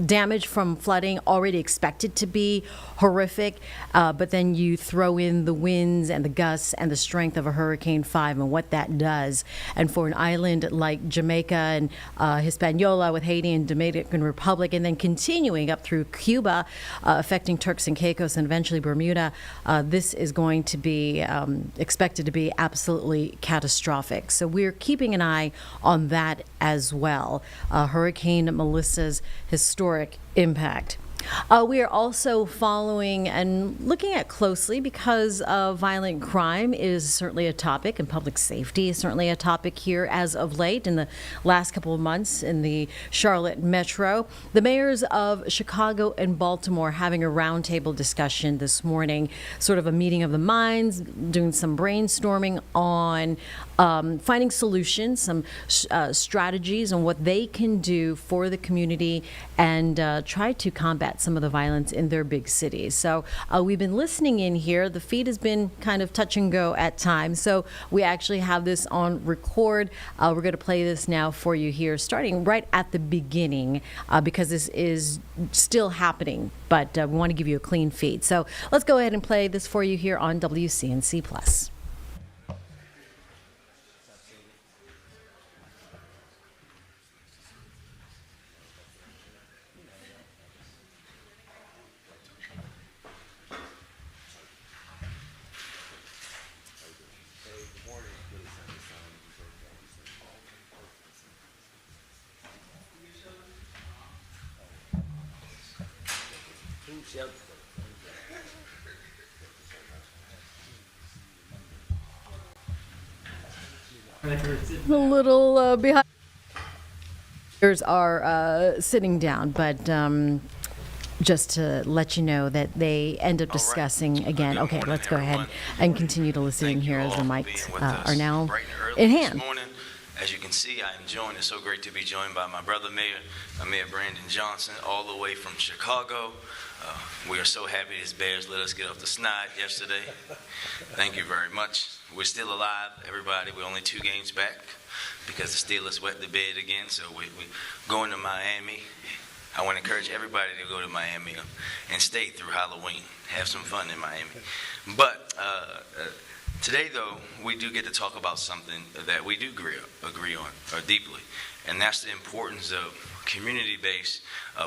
damage from flooding already expected to be horrific, but then you throw in the winds and the gusts and the strength of a Hurricane 5 and what that does. And for an island like Jamaica and Hispaniola with Haiti and Dominican Republic, and then continuing up through Cuba, affecting Turks and Caicos and eventually Bermuda, this is going to be expected to be absolutely catastrophic. So we're keeping an eye on that as well. Hurricane Melissa's historic impact. We are also following and looking at closely because violent crime is certainly a topic, and public safety is certainly a topic here as of late in the last couple of months in the Charlotte metro. The mayors of Chicago and Baltimore having a roundtable discussion this morning, sort of a meeting of the minds, doing some brainstorming on finding solutions, some strategies on what they can do for the community and try to combat some of the violence in their big cities. So we've been listening in here. The feed has been kind of touch and go at times. So we actually have this on record. We're going to play this now for you here, starting right at the beginning because this is still happening, but we want to give you a clean feed. So let's go ahead and play this for you here on WCNC Plus. A little behind. Are sitting down, but just to let you know that they end up discussing again. Okay, let's go ahead and continue to listen in here as the mics are now in hand. As you can see, I am joined. It's so great to be joined by my brother, Mayor Brandon Johnson, all the way from Chicago. We are so happy his Bears let us get off the snide yesterday. Thank you very much. We're still alive, everybody. We're only 2 games back because the Steelers wet the bed again. So we're going to Miami. I want to encourage everybody to go to Miami and stay through Halloween. Have some fun in Miami. But today, though, we do get to talk about something that we do agree on deeply, and that's the importance of community-based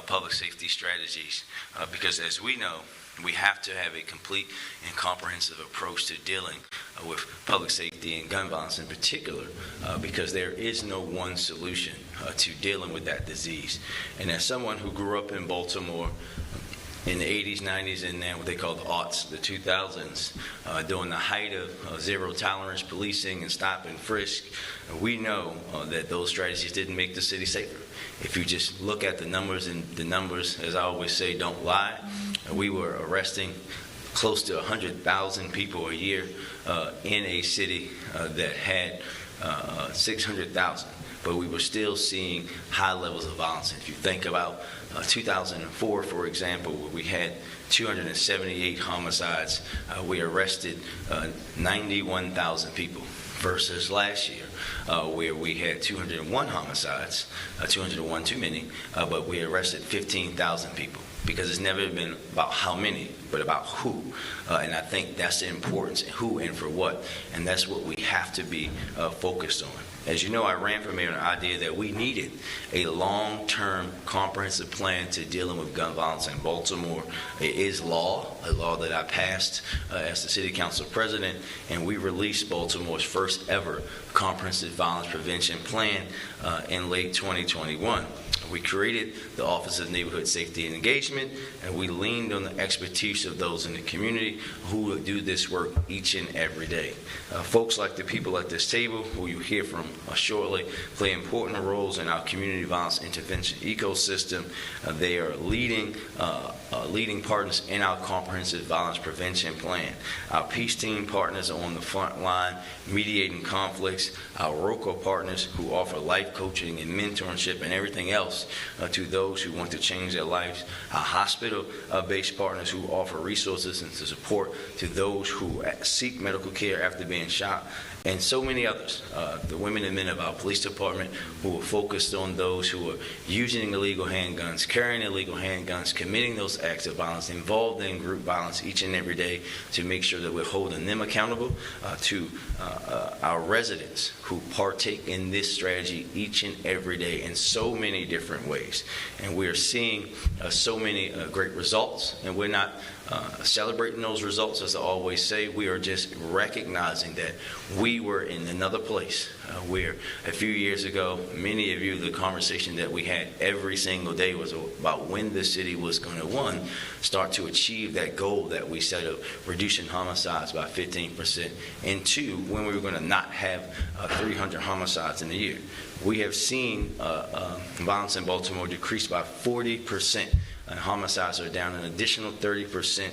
public safety strategies, because as we know, we have to have a complete and comprehensive approach to dealing with public safety and gun violence in particular, because there is no one solution to dealing with that disease. And as someone who grew up in Baltimore in the 80s, 90s, and then what they call the aughts, the 2000s, during the height of zero tolerance policing and stop and frisk, we know that those strategies didn't make the city safer. If you just look at the numbers, and the numbers, as I always say, don't lie, we were arresting close to 100,000 people a year in a city that had 600,000. But we were still seeing high levels of violence. If you think about 2004, for example, where we had 278 homicides, we arrested 91,000 people. versus last year, where we had 201 homicides, 201 too many, but we arrested 15,000 people. Because it's never been about how many, but about who. And I think that's the importance, who and for what. And that's what we have to be focused on. As you know, I ran for mayor on the idea that we needed a long-term comprehensive plan to dealing with gun violence in Baltimore. It is law, a law that I passed as the city council president, and we released Baltimore's first ever comprehensive violence prevention plan in late 2021. We created the Office of Neighborhood Safety and Engagement, and we leaned on the expertise of those in the community who do this work each and every day. Folks like the people at this table, who you hear from shortly, play important roles in our community violence intervention ecosystem. They are leading partners in our comprehensive violence prevention plan. Our peace team partners are on the front line mediating conflicts. Our ROCO partners who offer life coaching and mentorship and everything else to those who want to change their lives. Our hospital-based partners who offer resources and support to those who seek medical care after being shot, and so many others. The women and men of our police department who are focused on those who are using illegal handguns, carrying illegal handguns, committing those acts of violence, involved in group violence each and every day, to make sure that we're holding them accountable, to our residents who partake in this strategy each and every day in so many different ways. And we are seeing so many great results, and we're not celebrating those results, as I always say. We are just recognizing that we were in another place where a few years ago, many of you, the conversation that we had every single day was about when the city was going to, one, start to achieve that goal that we set of reducing homicides by 15%, and two, when we were going to not have 300 homicides in a year. We have seen violence in Baltimore decrease by 40%. And homicides are down an additional 30%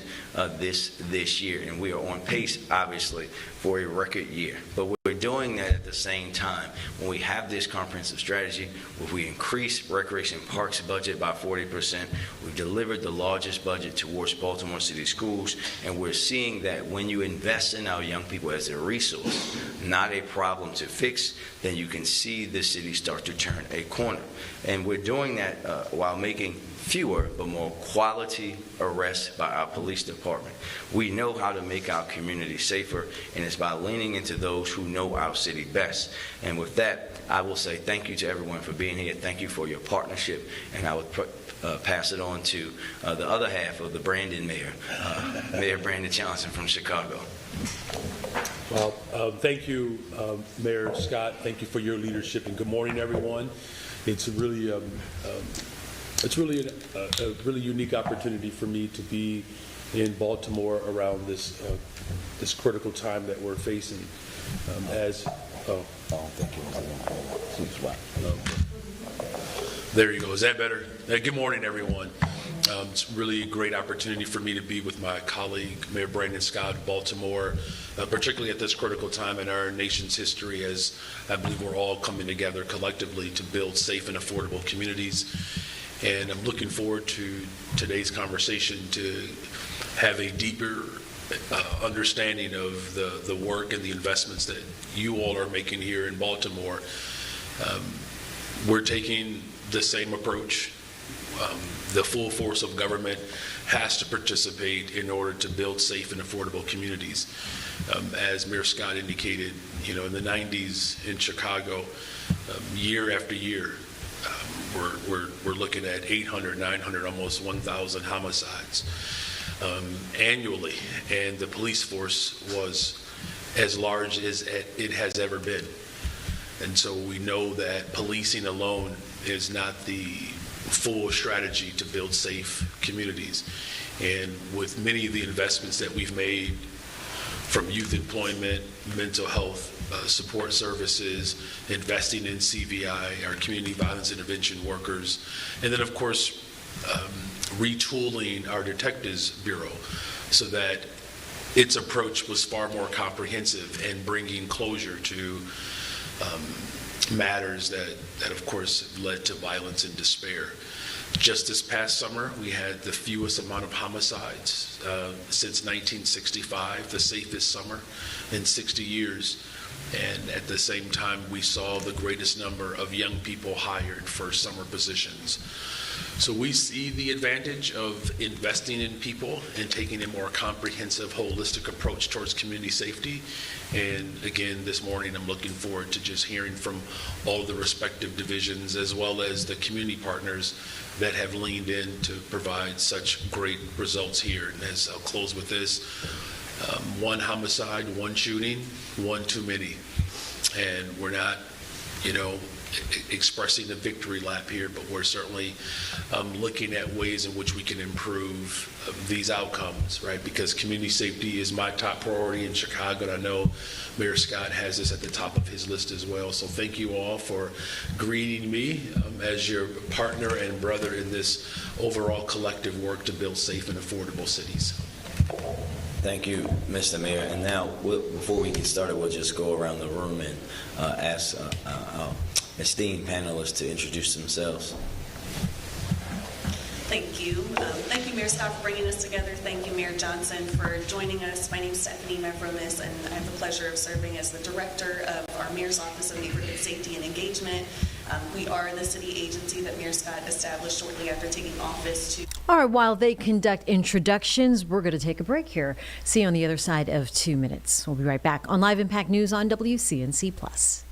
this year, and we are on pace, obviously, for a record year. But we're doing that at the same time. When we have this comprehensive strategy, where we increase Recreation Parks budget by 40%, we've delivered the largest budget towards Baltimore City Schools, and we're seeing that when you invest in our young people as a resource, not a problem to fix, then you can see the city start to turn a corner. And we're doing that while making fewer but more quality arrests by our police department. We know how to make our community safer, and it's by leaning into those who know our city best. And with that, I will say thank you to everyone for being here. Thank you for your partnership, and I would pass it on to the other half of the Brandon mayor, Mayor Brandon Johnson from Chicago. Well, thank you, Mayor Scott. Thank you for your leadership, and good morning, everyone. It's really a really unique opportunity for me to be in Baltimore around this critical time that we're facing. There you go. Is that better? Good morning, everyone. It's really a great opportunity for me to be with my colleague, Mayor Brandon Scott of Baltimore, particularly at this critical time in our nation's history, as I believe we're all coming together collectively to build safe and affordable communities. And I'm looking forward to today's conversation to have a deeper understanding of the work and the investments that you all are making here in Baltimore. We're taking the same approach. The full force of government has to participate in order to build safe and affordable communities. As Mayor Scott indicated, in the 90s in Chicago, year after year, we're looking at 800, 900, almost 1,000 homicides annually, and the police force was as large as it has ever been. And so we know that policing alone is not the full strategy to build safe communities. And with many of the investments that we've made, from youth employment, mental health, support services, investing in CVI, our community violence intervention workers, and then of course retooling our Detectives Bureau so that its approach was far more comprehensive and bringing closure to matters that of course have led to violence and despair. Just this past summer, we had the fewest amount of homicides since 1965, the safest summer in 60 years. And at the same time, we saw the greatest number of young people hired for summer positions. So we see the advantage of investing in people and taking a more comprehensive, holistic approach towards community safety. And again, this morning, I'm looking forward to just hearing from all the respective divisions as well as the community partners that have leaned in to provide such great results here. And as I'll close with this, one homicide, one shooting, one too many. And we're not, expressing a victory lap here, but we're certainly looking at ways in which we can improve these outcomes, right? Because community safety is my top priority in Chicago, and I know Mayor Scott has this at the top of his list as well. So thank you all for greeting me as your partner and brother in this overall collective work to build safe and affordable cities. Thank you, Mr. Mayor. And now, before we get started, we'll just go around the room and ask esteemed panelists to introduce themselves. Thank you. Thank you, Mayor Scott, for bringing us together. Thank you, Mayor Johnson, for joining us. My name is Stephanie Mevromis, and I have the pleasure of serving as the director of our Mayor's Office of Neighborhood Safety and Engagement. We are the city agency that Mayor Scott established shortly after taking office to. All right, while they conduct introductions, we're going to take a break here. See you on the other side of 2 minutes. We'll be right back on Live Impact News on WCNC+.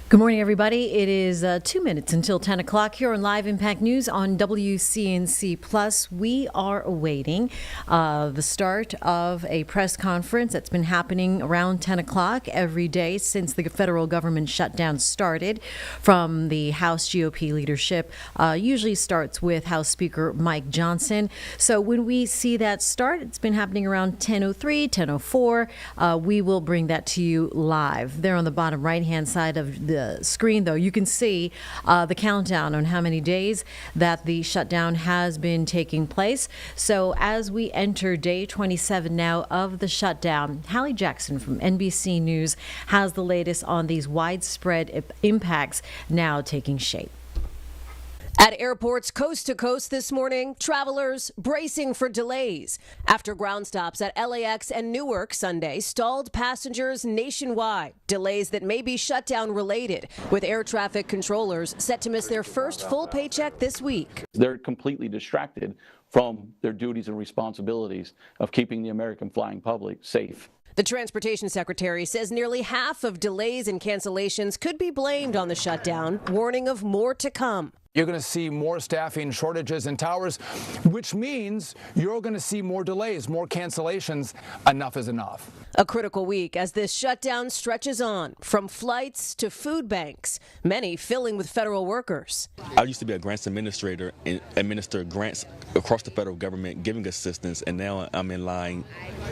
Good morning, everybody. It is 2 minutes until 10 o'clock here on Live Impact News on WCNC+. We are awaiting the start of a press conference that's been happening around 10 o'clock every day since the federal government shutdown started from the House GOP leadership. Usually starts with House Speaker Mike Johnson. So when we see that start, it's been happening around 10:03, 10:04. We will bring that to you live. There on the bottom right-hand side of the screen, though, you can see the countdown on how many days that the shutdown has been taking place. So as we enter day 27 now of the shutdown, Hallie Jackson from NBC News has the latest on these widespread impacts now taking shape. At airports coast to coast this morning, travelers bracing for delays after ground stops at LAX and Newark Sunday stalled passengers nationwide. Delays that may be shutdown related, with air traffic controllers set to miss their first full paycheck this week. They're completely distracted from their duties and responsibilities of keeping the American flying public safe. The Transportation Secretary says nearly half of delays and cancellations could be blamed on the shutdown, warning of more to come. You're going to see more staffing shortages in towers, which means you're going to see more delays, more cancellations. Enough is enough. A critical week as this shutdown stretches on, from flights to food banks, many filling with federal workers. I used to be a grants administrator and administer grants across the federal government, giving assistance, and now I'm in line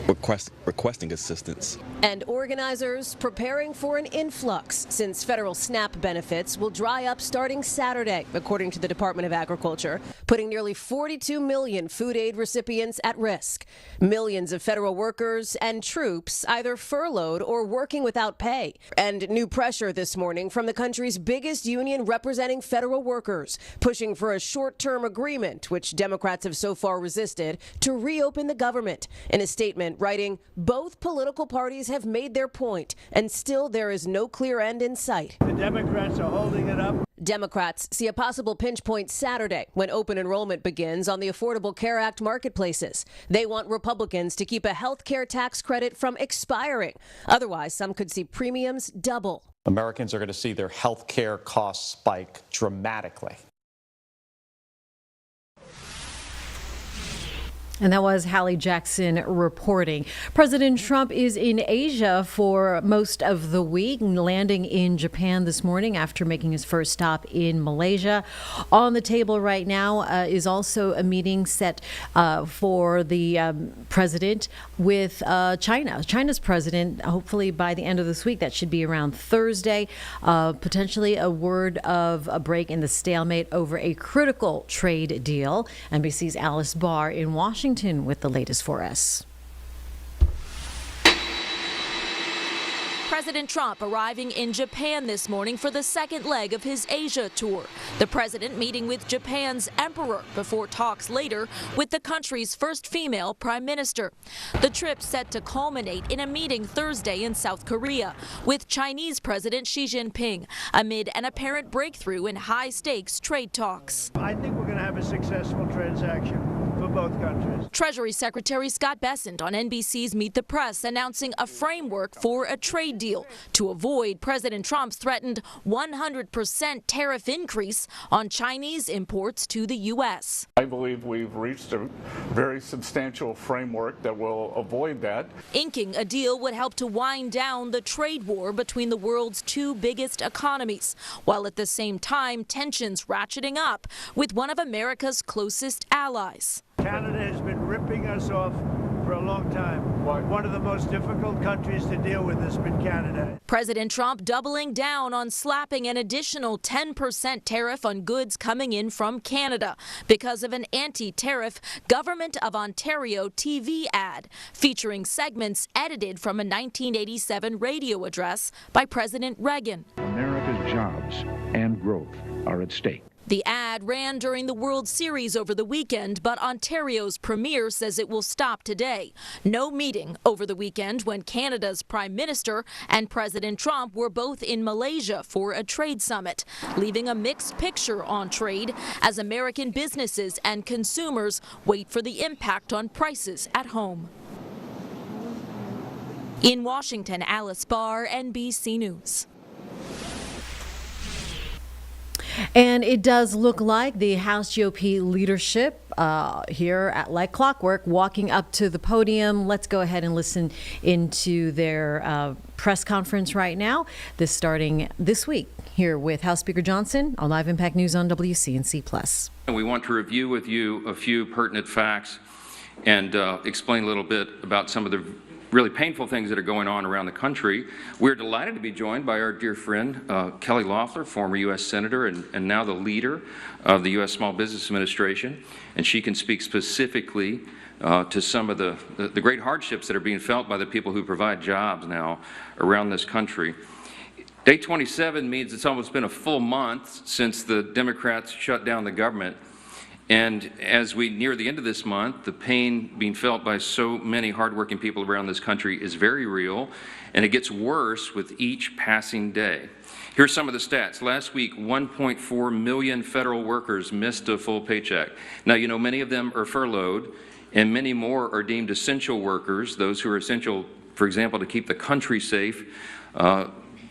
requesting assistance. And organizers preparing for an influx since federal SNAP benefits will dry up starting Saturday, according to the Department of Agriculture, putting nearly 42 million food aid recipients at risk. Millions of federal workers and troops either furloughed or working without pay. And new pressure this morning from the country's biggest union representing federal workers, pushing for a short-term agreement, which Democrats have so far resisted, to reopen the government. In a statement writing, both political parties have made their point, and still there is no clear end in sight. The Democrats are holding it up. Democrats see a possible pinch point Saturday when open enrollment begins on the Affordable Care Act marketplaces. They want Republicans to keep a health care tax credit from expiring. Otherwise, some could see premiums double. Americans are going to see their health care costs spike dramatically. And that was Hallie Jackson reporting. President Trump is in Asia for most of the week, landing in Japan this morning after making his first stop in Malaysia. On the table right now is also a meeting set for the president with China. China's president, hopefully by the end of this week, that should be around Thursday. Potentially a word of a break in the stalemate over a critical trade deal. NBC's Alice Barr in Washington with the latest for us. President Trump arriving in Japan this morning for the second leg of his Asia tour. The president meeting with Japan's emperor before talks later with the country's first female prime minister. The trip set to culminate in a meeting Thursday in South Korea with Chinese President Xi Jinping amid an apparent breakthrough in high-stakes trade talks. I think we're going to have a successful transaction for both countries. Treasury Secretary Scott Bessent on NBC's Meet the Press announcing a framework for a trade deal to avoid President Trump's threatened 100% tariff increase on Chinese imports to the U.S. I believe we've reached a very substantial framework that will avoid that. Inking a deal would help to wind down the trade war between the world's two biggest economies, while at the same time tensions ratcheting up with one of America's closest allies. Canada has been ripping us off for a long time. One of the most difficult countries to deal with has been Canada. President Trump doubling down on slapping an additional 10% tariff on goods coming in from Canada because of an anti-tariff Government of Ontario TV ad featuring segments edited from a 1987 radio address by President Reagan. America's jobs and growth are at stake. The ad ran during the World Series over the weekend, but Ontario's premier says it will stop today. No meeting over the weekend when Canada's Prime Minister and President Trump were both in Malaysia for a trade summit, leaving a mixed picture on trade as American businesses and consumers wait for the impact on prices at home. In Washington, Alice Barr, NBC News. And it does look like the House GOP leadership here at like clockwork walking up to the podium. Let's go ahead and listen into their press conference right now. This starting this week here with House Speaker Johnson on Live Impact News on WCNC+. And we want to review with you a few pertinent facts and explain a little bit about some of the really painful things that are going on around the country. We're delighted to be joined by our dear friend, Kelly Loeffler, former U.S. Senator and now the leader of the U.S. Small Business Administration. And she can speak specifically to some of the great hardships that are being felt by the people who provide jobs now around this country. Day 27 means it's almost been a full month since the Democrats shut down the government. And as we near the end of this month, the pain being felt by so many hardworking people around this country is very real, and it gets worse with each passing day. Here's some of the stats. Last week, 1.4 million federal workers missed a full paycheck. Now, you know, many of them are furloughed, and many more are deemed essential workers, those who are essential, for example, to keep the country safe.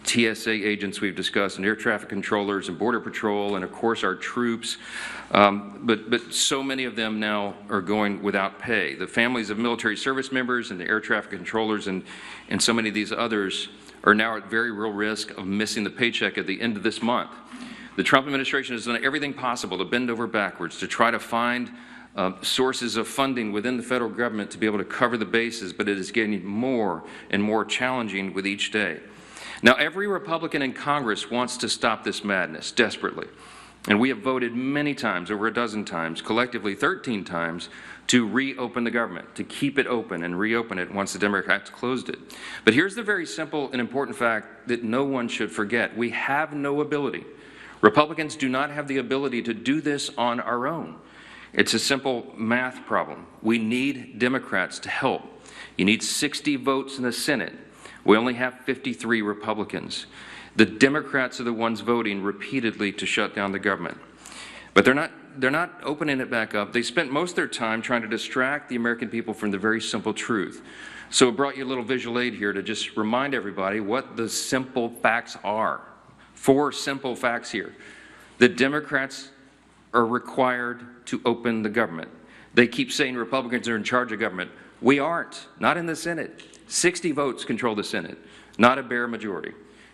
TSA agents we've discussed, and air traffic controllers and border patrol, and of course our troops. But so many of them now are going without pay. The families of military service members and the air traffic controllers and so many of these others are now at very real risk of missing the paycheck at the end of this month. The Trump administration has done everything possible to bend over backwards to try to find sources of funding within the federal government to be able to cover the bases, but it is getting more and more challenging with each day. Now, every Republican in Congress wants to stop this madness desperately, and we have voted many times, over a dozen times, collectively 13 times, to reopen the government, to keep it open and reopen it once the Democrats closed it. But here's the very simple and important fact that no one should forget. We have no ability. Republicans do not have the ability to do this on our own. It's a simple math problem. We need Democrats to help. You need 60 votes in the Senate. We only have 53 Republicans. The Democrats are the ones voting repeatedly to shut down the government. But they're not opening it back up. They spent most of their time trying to distract the American people from the very simple truth. So I brought you a little visual aid here to just remind everybody what the simple facts are. 4 simple facts here. The Democrats are required to open the government. They keep saying Republicans are in charge of government. We aren't, not in the Senate. 60 votes control the Senate, not a bare majority.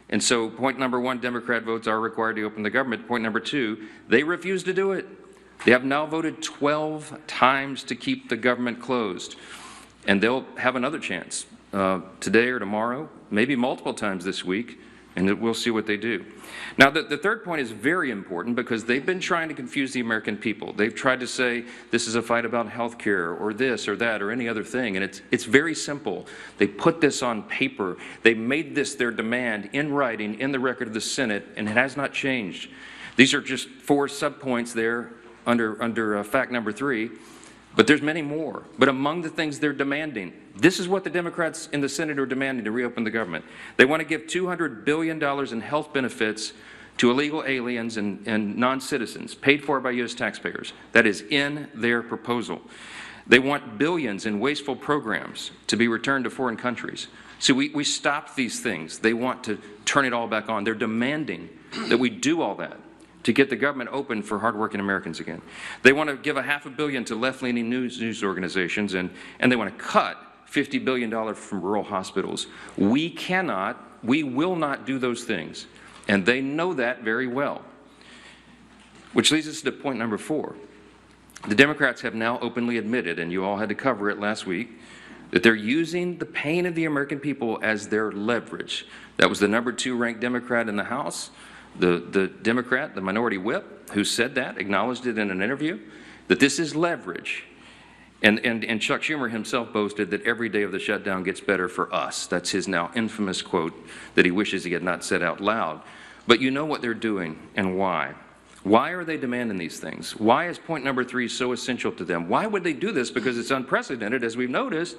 And so point number 1, Democrat votes are required to open the government. Point number 2, they refuse to do it. They have now voted 12 times to keep the government closed. And they'll have another chance today or tomorrow, maybe multiple times this week, and we'll see what they do. Now, the third point is very important because they've been trying to confuse the American people. They've tried to say this is a fight about health care or this or that or any other thing, and it's very simple. They put this on paper. They made this their demand in writing in the record of the Senate, and it has not changed. These are just 4 subpoints there under fact number 3. But there's many more. But among the things they're demanding, this is what the Democrats in the Senate are demanding to reopen the government. They want to give $200 billion in health benefits to illegal aliens and non-citizens, paid for by U.S. taxpayers. That is in their proposal. They want billions in wasteful programs to be returned to foreign countries. So we stopped these things. They want to turn it all back on. They're demanding that we do all that to get the government open for hardworking Americans again. They want to give $500 million to left-leaning news organizations, and they want to cut $50 billion from rural hospitals. We will not do those things, and they know that very well. Which leads us to point number 4. The Democrats have now openly admitted, and you all had to cover it last week, that they're using the pain of the American people as their leverage. That was the number 2 ranked Democrat in the House. The Democrat, the minority whip, who said that, acknowledged it in an interview, that this is leverage. And Chuck Schumer himself boasted that every day of the shutdown gets better for us. That's his now infamous quote that he wishes he had not said out loud. But you know what they're doing and why. Why are they demanding these things? Why is point number 3 so essential to them? Why would they do this? Because it's unprecedented, as we've noticed,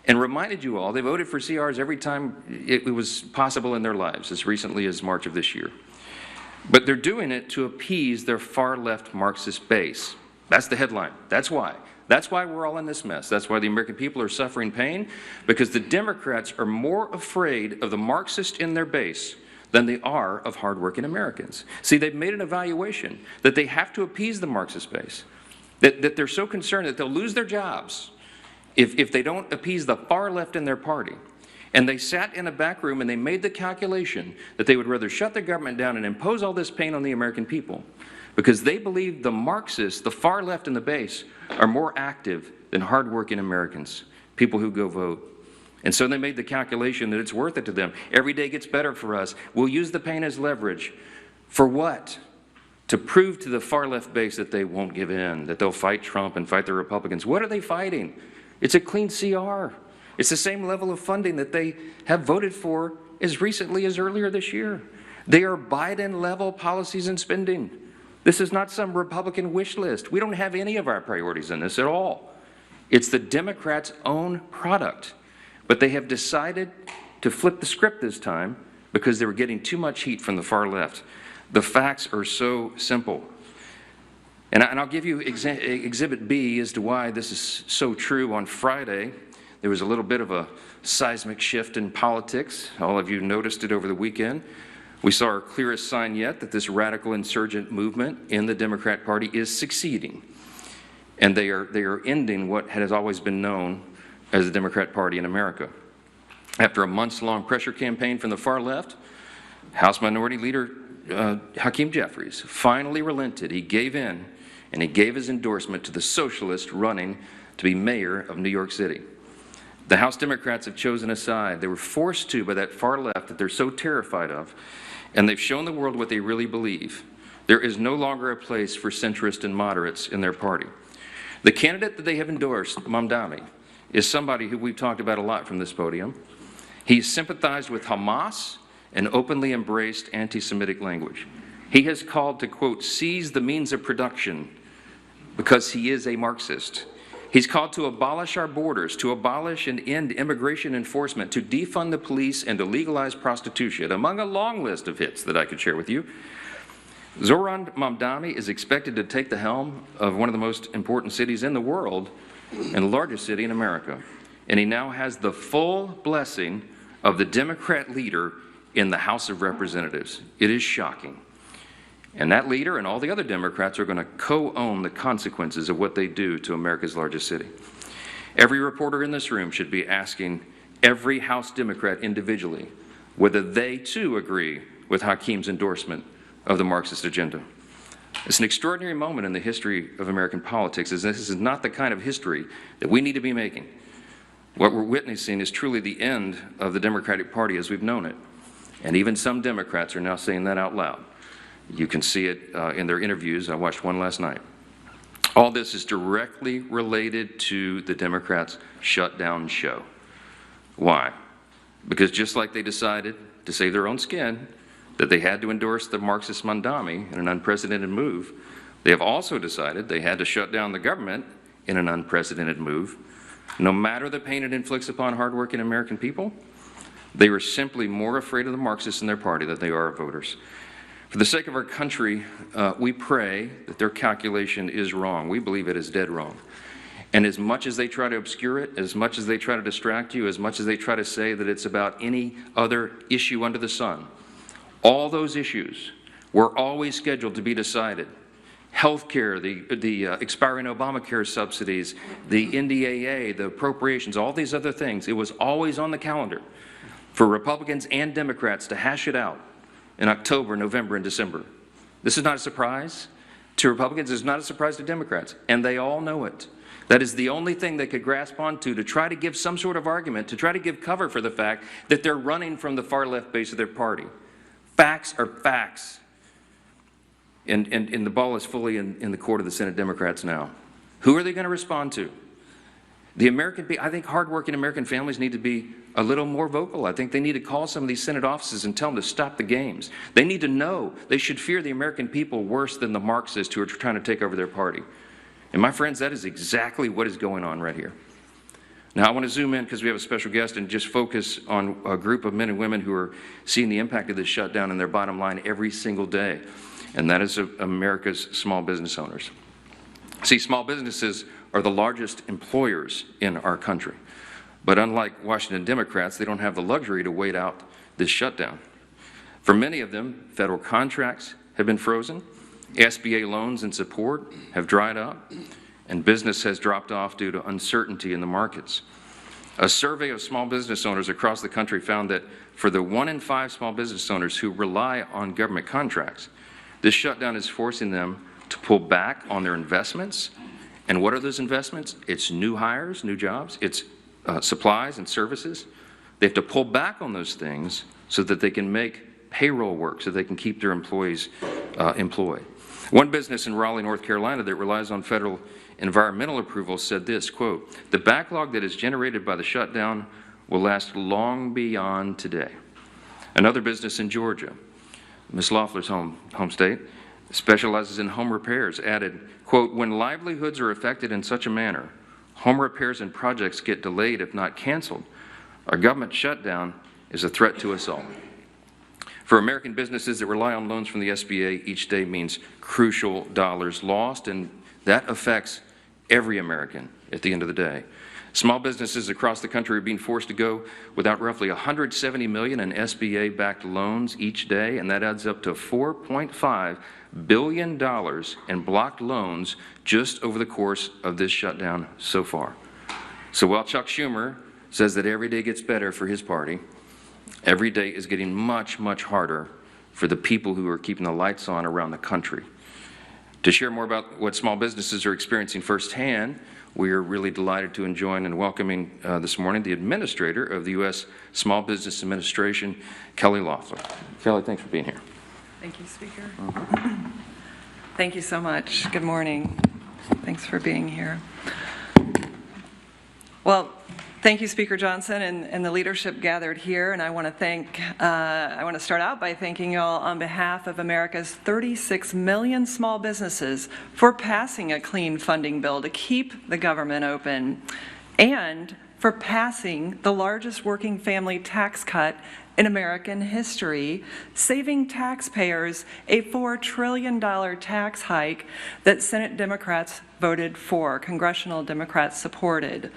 and reminded you all, they voted for CRs every time it was possible in their lives, as recently as March of this year. But they're doing it to appease their far-left Marxist base. That's the headline. That's why. That's why we're all in this mess. That's why the American people are suffering pain, because the Democrats are more afraid of the Marxists in their base than they are of hardworking Americans. See, they've made an evaluation that they have to appease the Marxist base, that they're so concerned that they'll lose their jobs if they don't appease the far left in their party. And they sat in a back room and they made the calculation that they would rather shut the government down and impose all this pain on the American people because they believe the Marxists, the far left in the base, are more active than hardworking Americans, people who go vote. And so they made the calculation that it's worth it to them. Every day gets better for us. We'll use the pain as leverage. For what? To prove to the far left base that they won't give in, that they'll fight Trump and fight the Republicans. What are they fighting? It's a clean CR. It's the same level of funding that they have voted for as recently as earlier this year. They are Biden-level policies and spending. This is not some Republican wish list. We don't have any of our priorities in this at all. It's the Democrats' own product. But they have decided to flip the script this time because they were getting too much heat from the far left. The facts are so simple. And I'll give you Exhibit B as to why this is so true. On Friday, there was a little bit of a seismic shift in politics. All of you noticed it over the weekend. We saw our clearest sign yet that this radical insurgent movement in the Democrat Party is succeeding. And they are ending what has always been known as the Democrat Party in America. After a months-long pressure campaign from the far left, House Minority Leader Hakeem Jeffries finally relented. He gave in, and he gave his endorsement to the socialist running to be mayor of New York City. The House Democrats have chosen a side. They were forced to by that far left that they're so terrified of, and they've shown the world what they really believe. There is no longer a place for centrists and moderates in their party. The candidate that they have endorsed, Mamdani, is somebody who we've talked about a lot from this podium. He sympathized with Hamas and openly embraced anti-Semitic language. He has called to, quote, seize the means of production because he is a Marxist. He's called to abolish our borders, to abolish and end immigration enforcement, to defund the police and to legalize prostitution, among a long list of hits that I could share with you. Zoran Mamdani is expected to take the helm of one of the most important cities in the world and the largest city in America. And he now has the full blessing of the Democrat leader in the House of Representatives. It is shocking. And that leader and all the other Democrats are going to co-own the consequences of what they do to America's largest city. Every reporter in this room should be asking every House Democrat individually whether they too agree with Hakeem's endorsement of the Marxist agenda. It's an extraordinary moment in the history of American politics, as this is not the kind of history that we need to be making. What we're witnessing is truly the end of the Democratic Party as we've known it. And even some Democrats are now saying that out loud. You can see it in their interviews. I watched one last night. All this is directly related to the Democrats' shutdown show. Why? Because just like they decided to save their own skin, that they had to endorse the Marxist Mamdani in an unprecedented move, they have also decided they had to shut down the government in an unprecedented move. No matter the pain it inflicts upon hardworking American people, they were simply more afraid of the Marxists in their party than they are of voters. For the sake of our country, we pray that their calculation is wrong. We believe it is dead wrong. And as much as they try to obscure it, as much as they try to distract you, as much as they try to say that it's about any other issue under the sun, all those issues were always scheduled to be decided. Health care, the expiring Obamacare subsidies, the NDAA, the appropriations, all these other things, it was always on the calendar for Republicans and Democrats to hash it out in October, November, and December. This is not a surprise to Republicans. It's not a surprise to Democrats, and they all know it. That is the only thing they could grasp onto to try to give some sort of argument, to try to give cover for the fact that they're running from the far left base of their party. Facts are facts. And the ball is fully in the court of the Senate Democrats now. Who are they going to respond to? The American people, I think hardworking American families need to be a little more vocal. I think they need to call some of these Senate offices and tell them to stop the games. They need to know they should fear the American people worse than the Marxists who are trying to take over their party. And my friends, that is exactly what is going on right here. Now, I want to zoom in because we have a special guest and just focus on a group of men and women who are seeing the impact of this shutdown in their bottom line every single day, and that is America's small business owners. See, small businesses are the largest employers in our country, but unlike Washington Democrats, they don't have the luxury to wait out this shutdown. For many of them, federal contracts have been frozen, SBA loans and support have dried up, and business has dropped off due to uncertainty in the markets. A survey of small business owners across the country found that for the 1 in 5 small business owners who rely on government contracts, this shutdown is forcing them to pull back on their investments. And what are those investments? It's new hires, new jobs, it's supplies and services. They have to pull back on those things so that they can make payroll work, so they can keep their employees employed. One business in Raleigh, North Carolina that relies on federal environmental approval said this, quote, "The backlog that is generated by the shutdown will last long beyond today." Another business in Georgia, Ms. Loeffler's home state, specializes in home repairs, added, quote, "When livelihoods are affected in such a manner, home repairs and projects get delayed if not canceled. Our government shutdown is a threat to us all." For American businesses that rely on loans from the SBA, each day means crucial dollars lost, and that affects every American at the end of the day. Small businesses across the country are being forced to go without roughly $170 million in SBA-backed loans each day, and that adds up to $4.5 billion in blocked loans just over the course of this shutdown so far. So while Chuck Schumer says that every day gets better for his party, every day is getting much, much harder for the people who are keeping the lights on around the country. To share more about what small businesses are experiencing firsthand, we are really delighted to join and welcoming this morning the Administrator of the U.S. Small Business Administration, Kelly Loeffler. Kelly, thanks for being here. Thank you, Speaker. Thank you so much. Good morning. Thanks for being here. Well, thank you, Speaker Johnson, and the leadership gathered here. And I want to start out by thanking you all on behalf of America's 36 million small businesses for passing a clean funding bill to keep the government open, and for passing the largest working family tax cut in American history, saving taxpayers a $4 trillion tax hike that Senate Democrats voted for, congressional Democrats supported.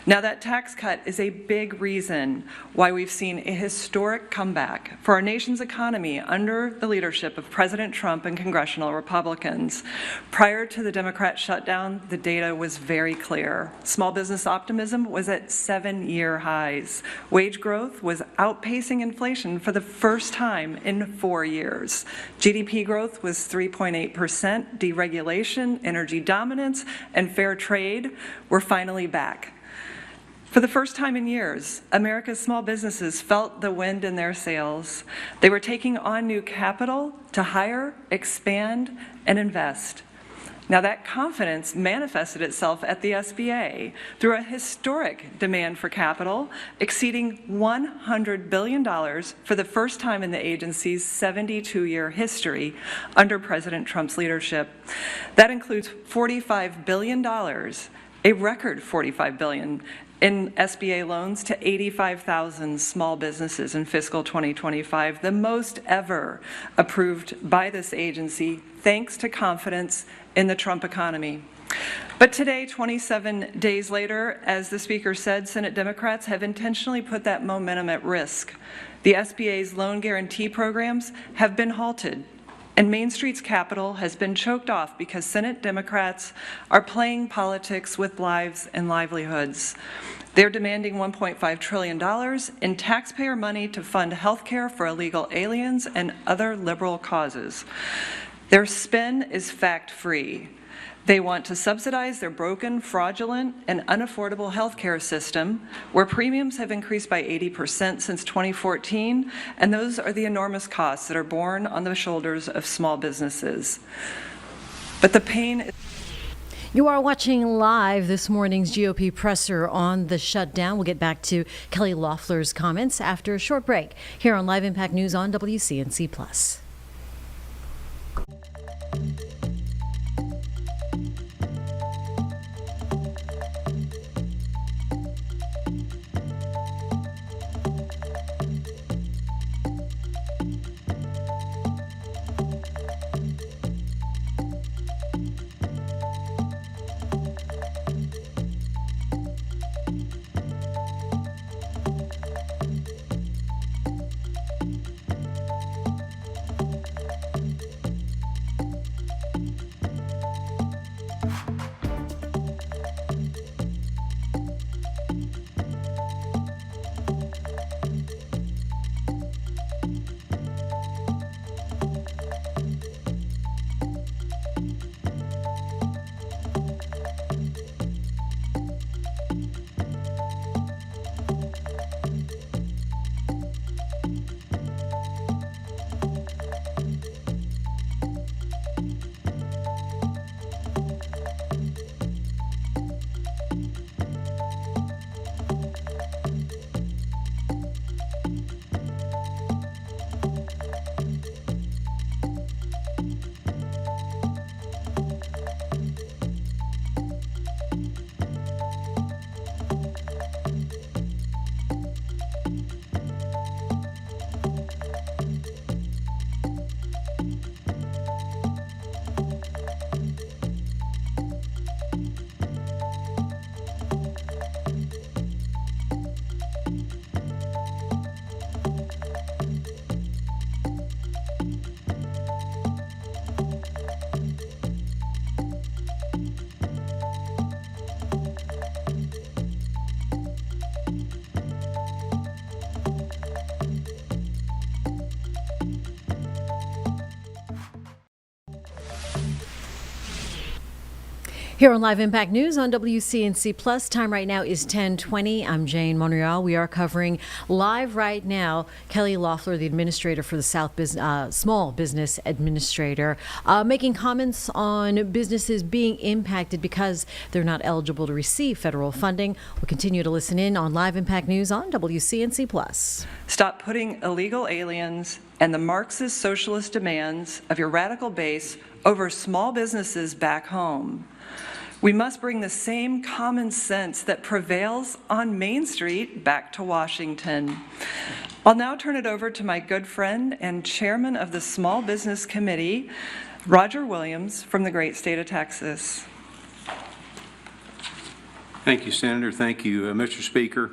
Now, that tax cut is a big reason why we've seen a historic comeback for our nation's economy under the leadership of President Trump and congressional Republicans. Prior to the Democrat shutdown, the data was very clear. Small business optimism was at 7-year highs. Wage growth was outpacing inflation for the first time in 4 years. GDP growth was 3.8%. Deregulation, energy dominance, and fair trade were finally back. For the first time in years, America's small businesses felt the wind in their sails. They were taking on new capital to hire, expand, and invest. Now, that confidence manifested itself at the SBA through a historic demand for capital exceeding $100 billion for the first time in the agency's 72-year history under President Trump's leadership. That includes $45 billion, a record $45 billion, in SBA loans to 85,000 small businesses in fiscal 2025, the most ever approved by this agency, thanks to confidence in the Trump economy. But today, 27 days later, as the Speaker said, Senate Democrats have intentionally put that momentum at risk. The SBA's loan guarantee programs have been halted, and Main Street's capital has been choked off because Senate Democrats are playing politics with lives and livelihoods. They're demanding $1.5 trillion in taxpayer money to fund health care for illegal aliens and other liberal causes. Their spin is fact-free. They want to subsidize their broken, fraudulent, and unaffordable health care system, where premiums have increased by 80% since 2014, and those are the enormous costs that are borne on the shoulders of small businesses. But the pain... You are watching live this morning's GOP presser on the shutdown. We'll get back to Kelly Loeffler's comments after a short break here on Live Impact News on WCNC+. Here on Live Impact News on WCNC Plus, time right now is 10:20. I'm Jane Monreal. We are covering live right now Kelly Loeffler, the administrator for the Small Business Administrator, making comments on businesses being impacted because they're not eligible to receive federal funding. We'll continue to listen in on Live Impact News on WCNC Plus. Stop putting illegal aliens and the Marxist socialist demands of your radical base over small businesses back home. We must bring the same common sense that prevails on Main Street back to Washington. I'll now turn it over to my good friend and chairman of the Small Business Committee, Roger Williams, from the great state of Texas. Thank you, Senator. Thank you, Mr. Speaker.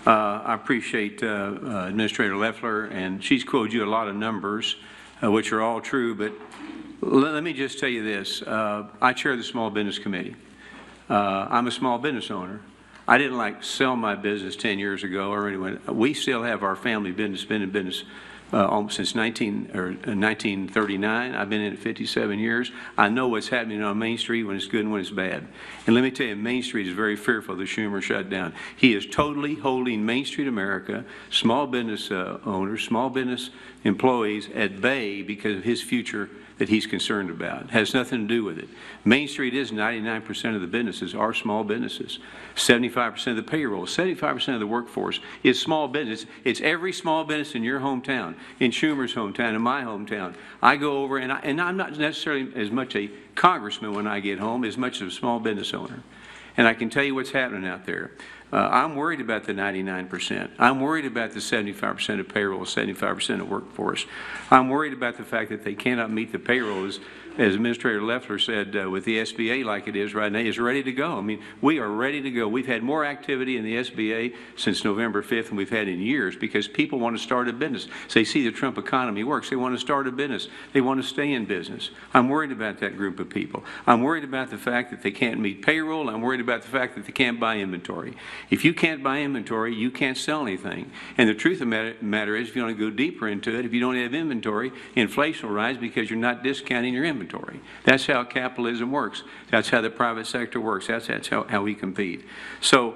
I appreciate Administrator Loeffler, and she's quoted you a lot of numbers, which are all true, but let me just tell you this. I chair the Small Business Committee. I'm a small business owner. I didn't sell my business 10 years ago or anyone. We still have our family business, been in business since 1939. I've been in it 57 years. I know what's happening on Main Street when it's good and when it's bad. And let me tell you, Main Street is very fearful of the Schumer shutdown. He is totally holding Main Street America, small business owners, small business employees at bay because of his future that he's concerned about. It has nothing to do with it. Main Street is 99% of the businesses are small businesses. 75% of the payroll, 75% of the workforce is small business. It's every small business in your hometown, in Schumer's hometown, in my hometown. I go over, and I'm not necessarily as much a congressman when I get home as much as a small business owner. And I can tell you what's happening out there. I'm worried about the 99%. I'm worried about the 75% of payroll, 75% of workforce. I'm worried about the fact that they cannot meet the payroll, as Administrator Loeffler said, with the SBA like it is right now, is ready to go. I mean, we are ready to go. We've had more activity in the SBA since November 5th than we've had in years because people want to start a business. So they see the Trump economy works. They want to start a business. They want to stay in business. I'm worried about that group of people. I'm worried about the fact that they can't meet payroll. I'm worried about the fact that they can't buy inventory. If you can't buy inventory, you can't sell anything. And the truth of the matter is, if you want to go deeper into it, if you don't have inventory, inflation will rise because you're not discounting your inventory. That's how capitalism works. That's how the private sector works. That's how we compete. So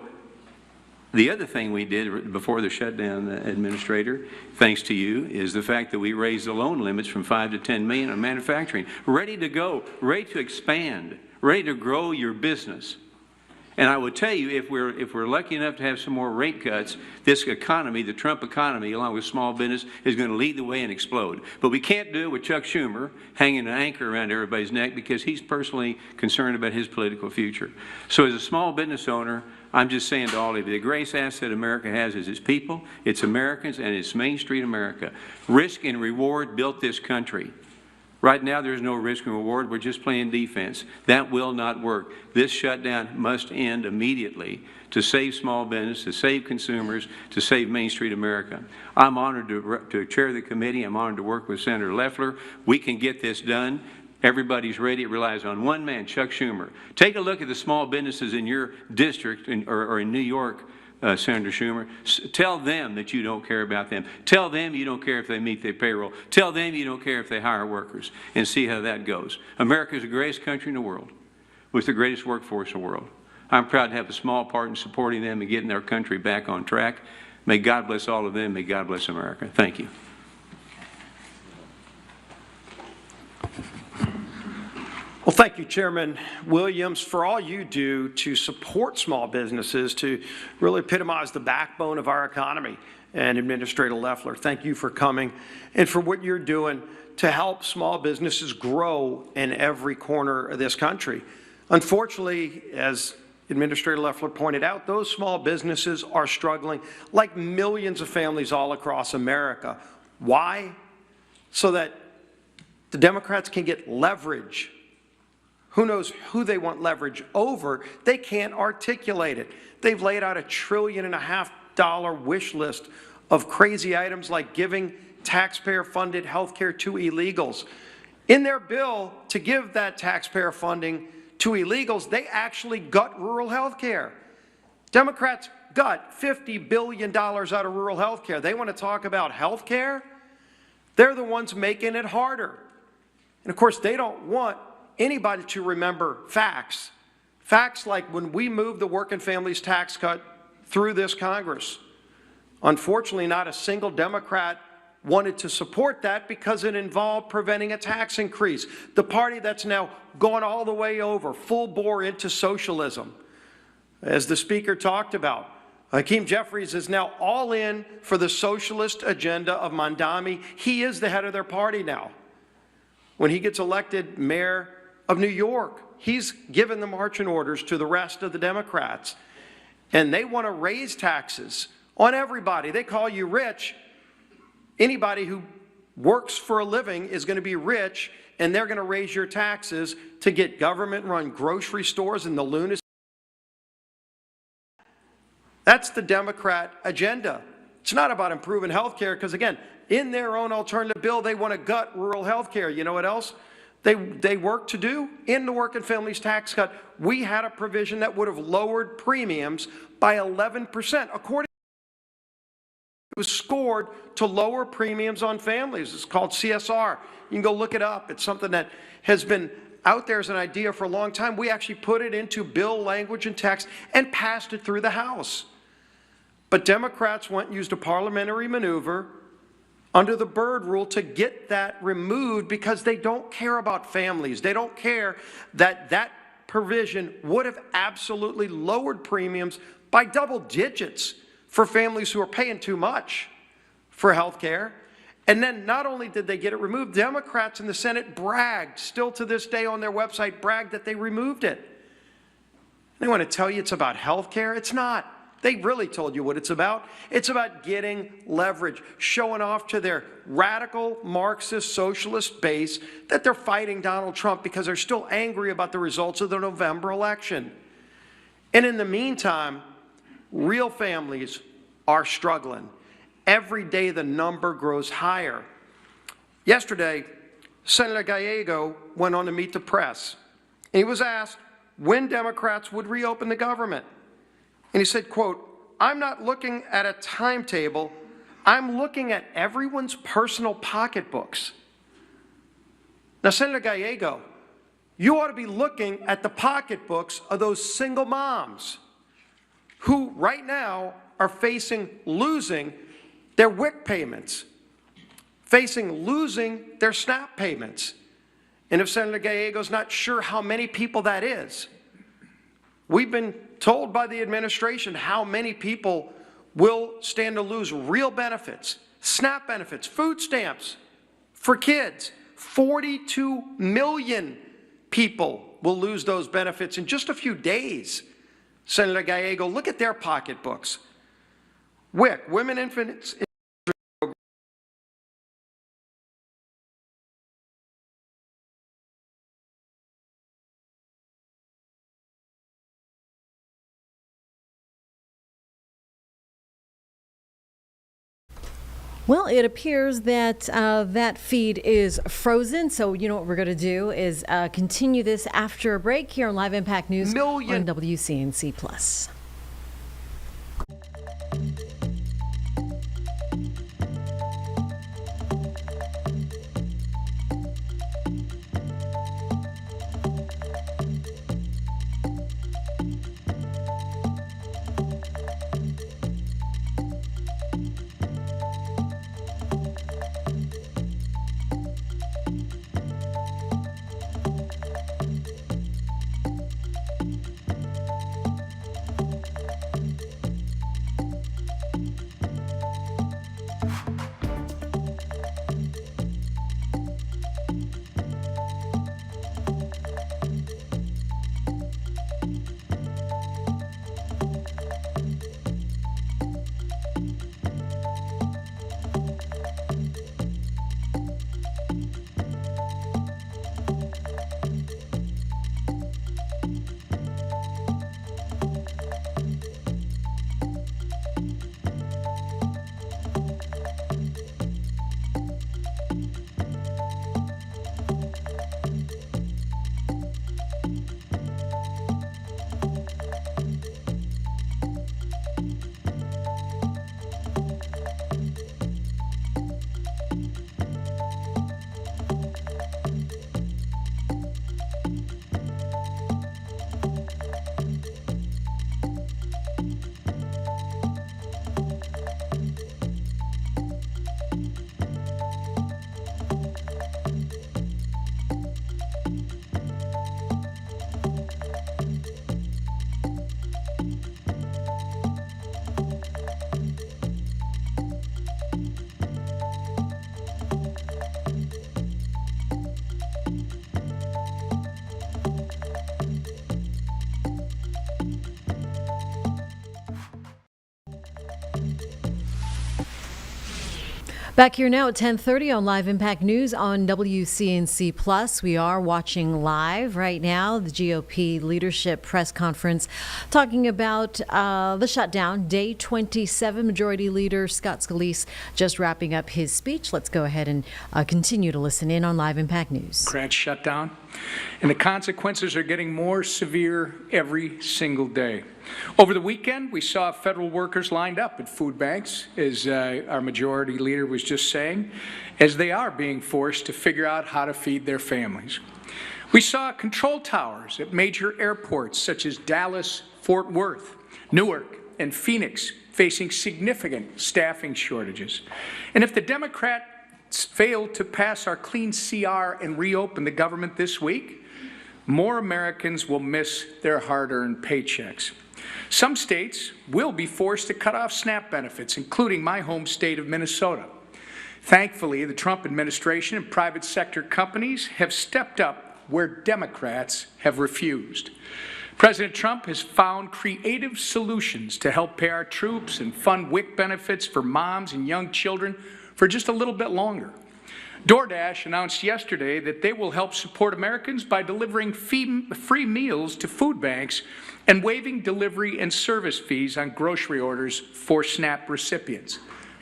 the other thing we did before the shutdown, Administrator, thanks to you, is the fact that we raised the loan limits from $5 to $10 million on manufacturing. Ready to go, ready to expand, ready to grow your business. And I would tell you, if we're lucky enough to have some more rate cuts, this economy, the Trump economy, along with small business, is going to lead the way and explode. But we can't do it with Chuck Schumer hanging an anchor around everybody's neck because he's personally concerned about his political future. So as a small business owner, I'm just saying to all of you, the greatest asset America has is its people, its Americans, and it's Main Street America. Risk and reward built this country. Right now, there's no risk and reward. We're just playing defense. That will not work. This shutdown must end immediately to save small business, to save consumers, to save Main Street America. I'm honored to chair the committee. I'm honored to work with Senator Loeffler. We can get this done. Everybody's ready. It relies on one man, Chuck Schumer. Take a look at the small businesses in your district or in New York, Senator Schumer. Tell them that you don't care about them. Tell them you don't care if they meet their payroll. Tell them you don't care if they hire workers, and see how that goes. America is the greatest country in the world with the greatest workforce in the world. I'm proud to have a small part in supporting them and getting our country back on track. May God bless all of them. May God bless America. Thank you. Well, thank you, Chairman Williams, for all you do to support small businesses, to really epitomize the backbone of our economy. And Administrator Loeffler, thank you for coming and for what you're doing to help small businesses grow in every corner of this country. Unfortunately, as Administrator Loeffler pointed out, those small businesses are struggling like millions of families all across America. Why? So that the Democrats can get leverage. Who knows who they want leverage over? They can't articulate it. They've laid out $1.5 trillion wish list of crazy items like giving taxpayer-funded health care to illegals. In their bill to give that taxpayer funding to illegals, they actually gut rural health care. Democrats gut $50 billion out of rural health care. They want to talk about health care? They're the ones making it harder. And of course, they don't want anybody to remember facts. Facts like when we moved the working families tax cut through this Congress, unfortunately, not a single Democrat wanted to support that because it involved preventing a tax increase. The party that's now gone all the way over, full bore into socialism, as the Speaker talked about. Hakeem Jeffries is now all in for the socialist agenda of Mamdani. He is the head of their party now. When he gets elected mayor of New York, he's given the marching orders to the rest of the Democrats. And they want to raise taxes on everybody. They call you rich. Anybody who works for a living is going to be rich, and they're going to raise your taxes to get government-run grocery stores and the lunacy. That's the Democrat agenda. It's not about improving health care, because, again, in their own alternative bill, they want to gut rural health care. You know what else they work to do? In the working families tax cut, we had a provision that would have lowered premiums by 11%. According it was scored to lower premiums on families. It's called CSR. You can go look it up. It's something that has been out there as an idea for a long time. We actually put it into bill language and text and passed it through the House. But Democrats went and used a parliamentary maneuver under the Byrd rule to get that removed because they don't care about families. They don't care that that provision would have absolutely lowered premiums by double digits for families who are paying too much for health care. And then not only did they get it removed, Democrats in the Senate bragged, still to this day on their website, bragged that they removed it. They want to tell you it's about health care. It's not. They really told you what it's about. It's about getting leverage, showing off to their radical Marxist socialist base that they're fighting Donald Trump because they're still angry about the results of the November election. And in the meantime, real families are struggling. Every day the number grows higher. Yesterday, Senator Gallego went on to meet the press. And he was asked when Democrats would reopen the government. And he said, quote, "I'm not looking at a timetable. I'm looking at everyone's personal pocketbooks." Now, Senator Gallego, you ought to be looking at the pocketbooks of those single moms who right now are facing losing their WIC payments, facing losing their SNAP payments. And if Senator Gallego's not sure how many people that is, we've been told by the administration how many people will stand to lose real benefits, SNAP benefits, food stamps for kids. 42 million people will lose those benefits in just a few days. Senator Gallego, look at their pocketbooks. WIC, Women, Infants. Well, it appears that that feed is frozen. So you know what we're going to do is continue this after a break here on Live Impact News on WCNC Plus. Back here now at 10:30 on Live Impact News on WCNC Plus. We are watching live right now the GOP leadership press conference talking about the shutdown, day 27. Majority Leader Scott Scalise just wrapping up his speech. Let's go ahead and continue to listen in on Live Impact News. Democrats shut down, and the consequences are getting more severe every single day. Over the weekend, we saw federal workers lined up at food banks, as our majority leader was just saying, as they are being forced to figure out how to feed their families. We saw control towers at major airports such as Dallas, Fort Worth, Newark, and Phoenix facing significant staffing shortages. And if the Democrats fail to pass our clean CR and reopen the government this week, more Americans will miss their hard-earned paychecks. Some states will be forced to cut off SNAP benefits, including my home state of Minnesota. Thankfully, the Trump administration and private sector companies have stepped up where Democrats have refused. President Trump has found creative solutions to help pay our troops and fund WIC benefits for moms and young children for just a little bit longer. DoorDash announced yesterday that they will help support Americans by delivering free meals to food banks and waiving delivery and service fees on grocery orders for SNAP recipients.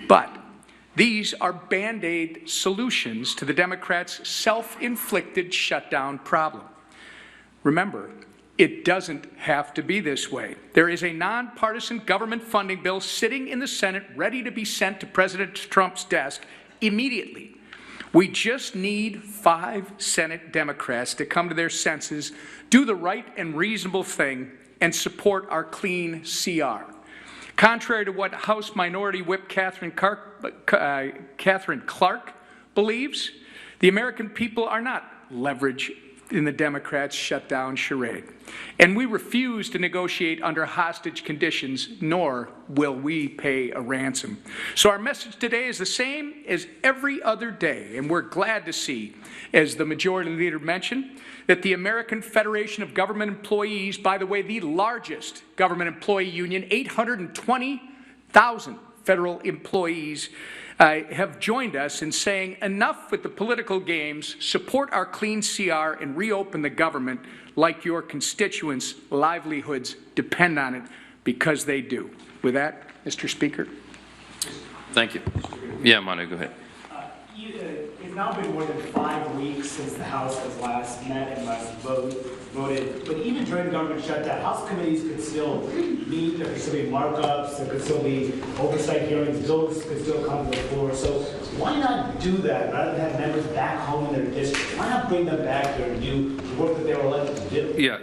But these are Band-Aid solutions to the Democrats' self-inflicted shutdown problem. Remember, it doesn't have to be this way. There is a nonpartisan government funding bill sitting in the Senate ready to be sent to President Trump's desk immediately. We just need 5 Senate Democrats to come to their senses, do the right and reasonable thing, and support our clean CR. Contrary to what House Minority Whip Catherine Clark believes, the American people are not leverage in the Democrats' shutdown charade. And we refuse to negotiate under hostage conditions, nor will we pay a ransom. So our message today is the same as every other day, and we're glad to see, as the majority leader mentioned, that the American Federation of Government Employees, by the way, the largest government employee union, 820,000 federal employees, have joined us in saying enough with the political games, support our clean CR and reopen the government like your constituents' livelihoods depend on it, because they do. With that, Mr. Speaker. Thank you. Yeah, Manu, go ahead. It's now been more than 5 weeks since the House has last met and last voted. But even during the government shutdown, House committees could still meet, there could still be markups, there could still be oversight hearings, bills could still come to the floor. So why not do that rather than have members back home in their district? Why not bring them back here and do the work that they were elected to do? Yeah,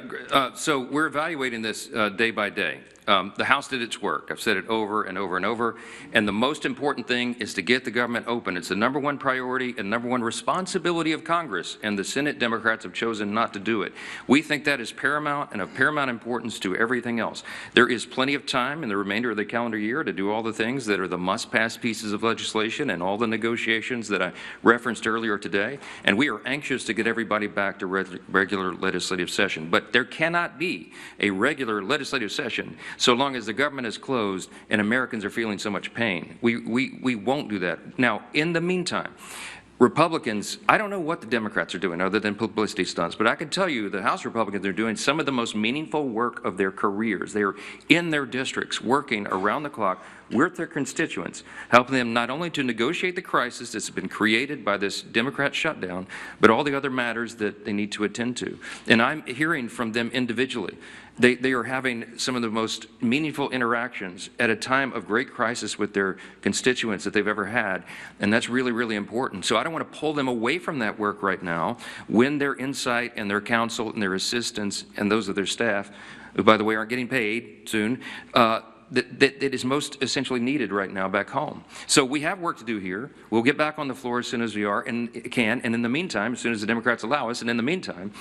so we're evaluating this day by day. The House did its work. I've said it over and over and over. And the most important thing is to get the government open. It's the #1 priority and #1 responsibility of Congress, and the Senate Democrats have chosen not to do it. We think that is paramount and of paramount importance to everything else. There is plenty of time in the remainder of the calendar year to do all the things that are the must-pass pieces of legislation and all the negotiations that I referenced earlier today. And we are anxious to get everybody back to regular legislative session. But there cannot be a regular legislative session so long as the government is closed and Americans are feeling so much pain. We won't do that. Now, in the meantime, Republicans, I don't know what the Democrats are doing other than publicity stunts, but I can tell you the House Republicans are doing some of the most meaningful work of their careers. They are in their districts working around the clock with their constituents, helping them not only to negotiate the crisis that's been created by this Democrat shutdown, but all the other matters that they need to attend to. And I'm hearing from them individually. They are having some of the most meaningful interactions at a time of great crisis with their constituents that they've ever had, and that's really, really important. So I don't want to pull them away from that work right now when their insight and their counsel and their assistance and those of their staff, who, by the way, aren't getting paid soon, that is most essentially needed right now back home. So we have work to do here. We'll get back on the floor as soon as we can, and in the meantime, as soon as the Democrats allow us, and in the meantime,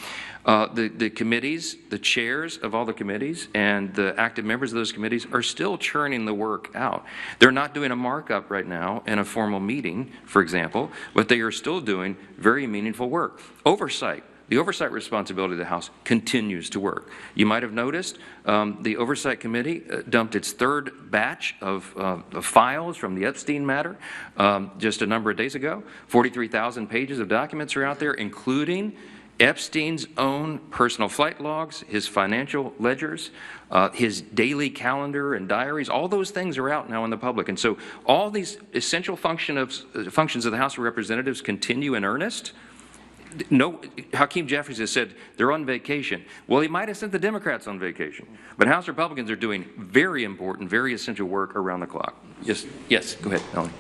the committees, the chairs of all the committees, and the active members of those committees are still churning the work out. They're not doing a markup right now in a formal meeting, for example, but they are still doing very meaningful work. Oversight the oversight responsibility of the House continues to work. You might have noticed the Oversight Committee dumped its third batch of files from the Epstein matter just a number of days ago. 43,000 pages of documents are out there, including Epstein's own personal flight logs, his financial ledgers, his daily calendar and diaries. All those things are out now in the public. And so all these essential functions of the House of Representatives continue in earnest. No, Hakeem Jeffries has said they're on vacation. Well, he might have sent the Democrats on vacation. But House Republicans are doing very important, very essential work around the clock. Yes, go ahead, Melanie.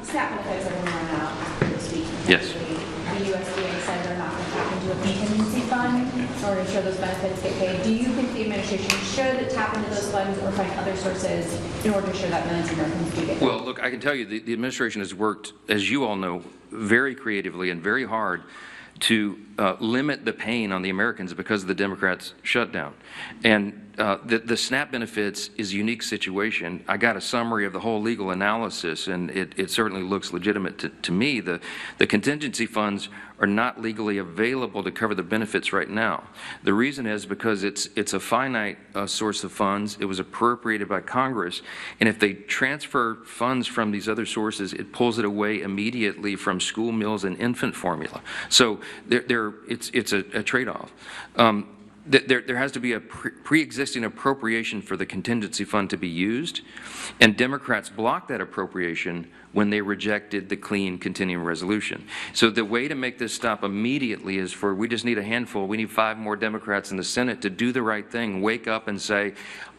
SNAP benefits are going to run out this week. Yes. The USDA said they're not going to tap into a contingency fund in order to ensure those benefits get paid. Do you think the administration should tap into those funds or find other sources in order to ensure that millions of Americans do get paid? Well, look, I can tell you the administration has worked, as you all know, very creatively and very hard to limit the pain on the Americans because of the Democrats' shutdown. And the SNAP benefits is a unique situation. I got a summary of the whole legal analysis, and it certainly looks legitimate to me. The contingency funds are not legally available to cover the benefits right now. The reason is because it's a finite source of funds. It was appropriated by Congress, and if they transfer funds from these other sources, it pulls it away immediately from school meals and infant formula. So it's a trade-off. There has to be a pre-existing appropriation for the contingency fund to be used, and Democrats blocked that appropriation when they rejected the clean continuing resolution. So the way to make this stop immediately is we just need a handful. We need 5 more Democrats in the Senate to do the right thing, wake up and say,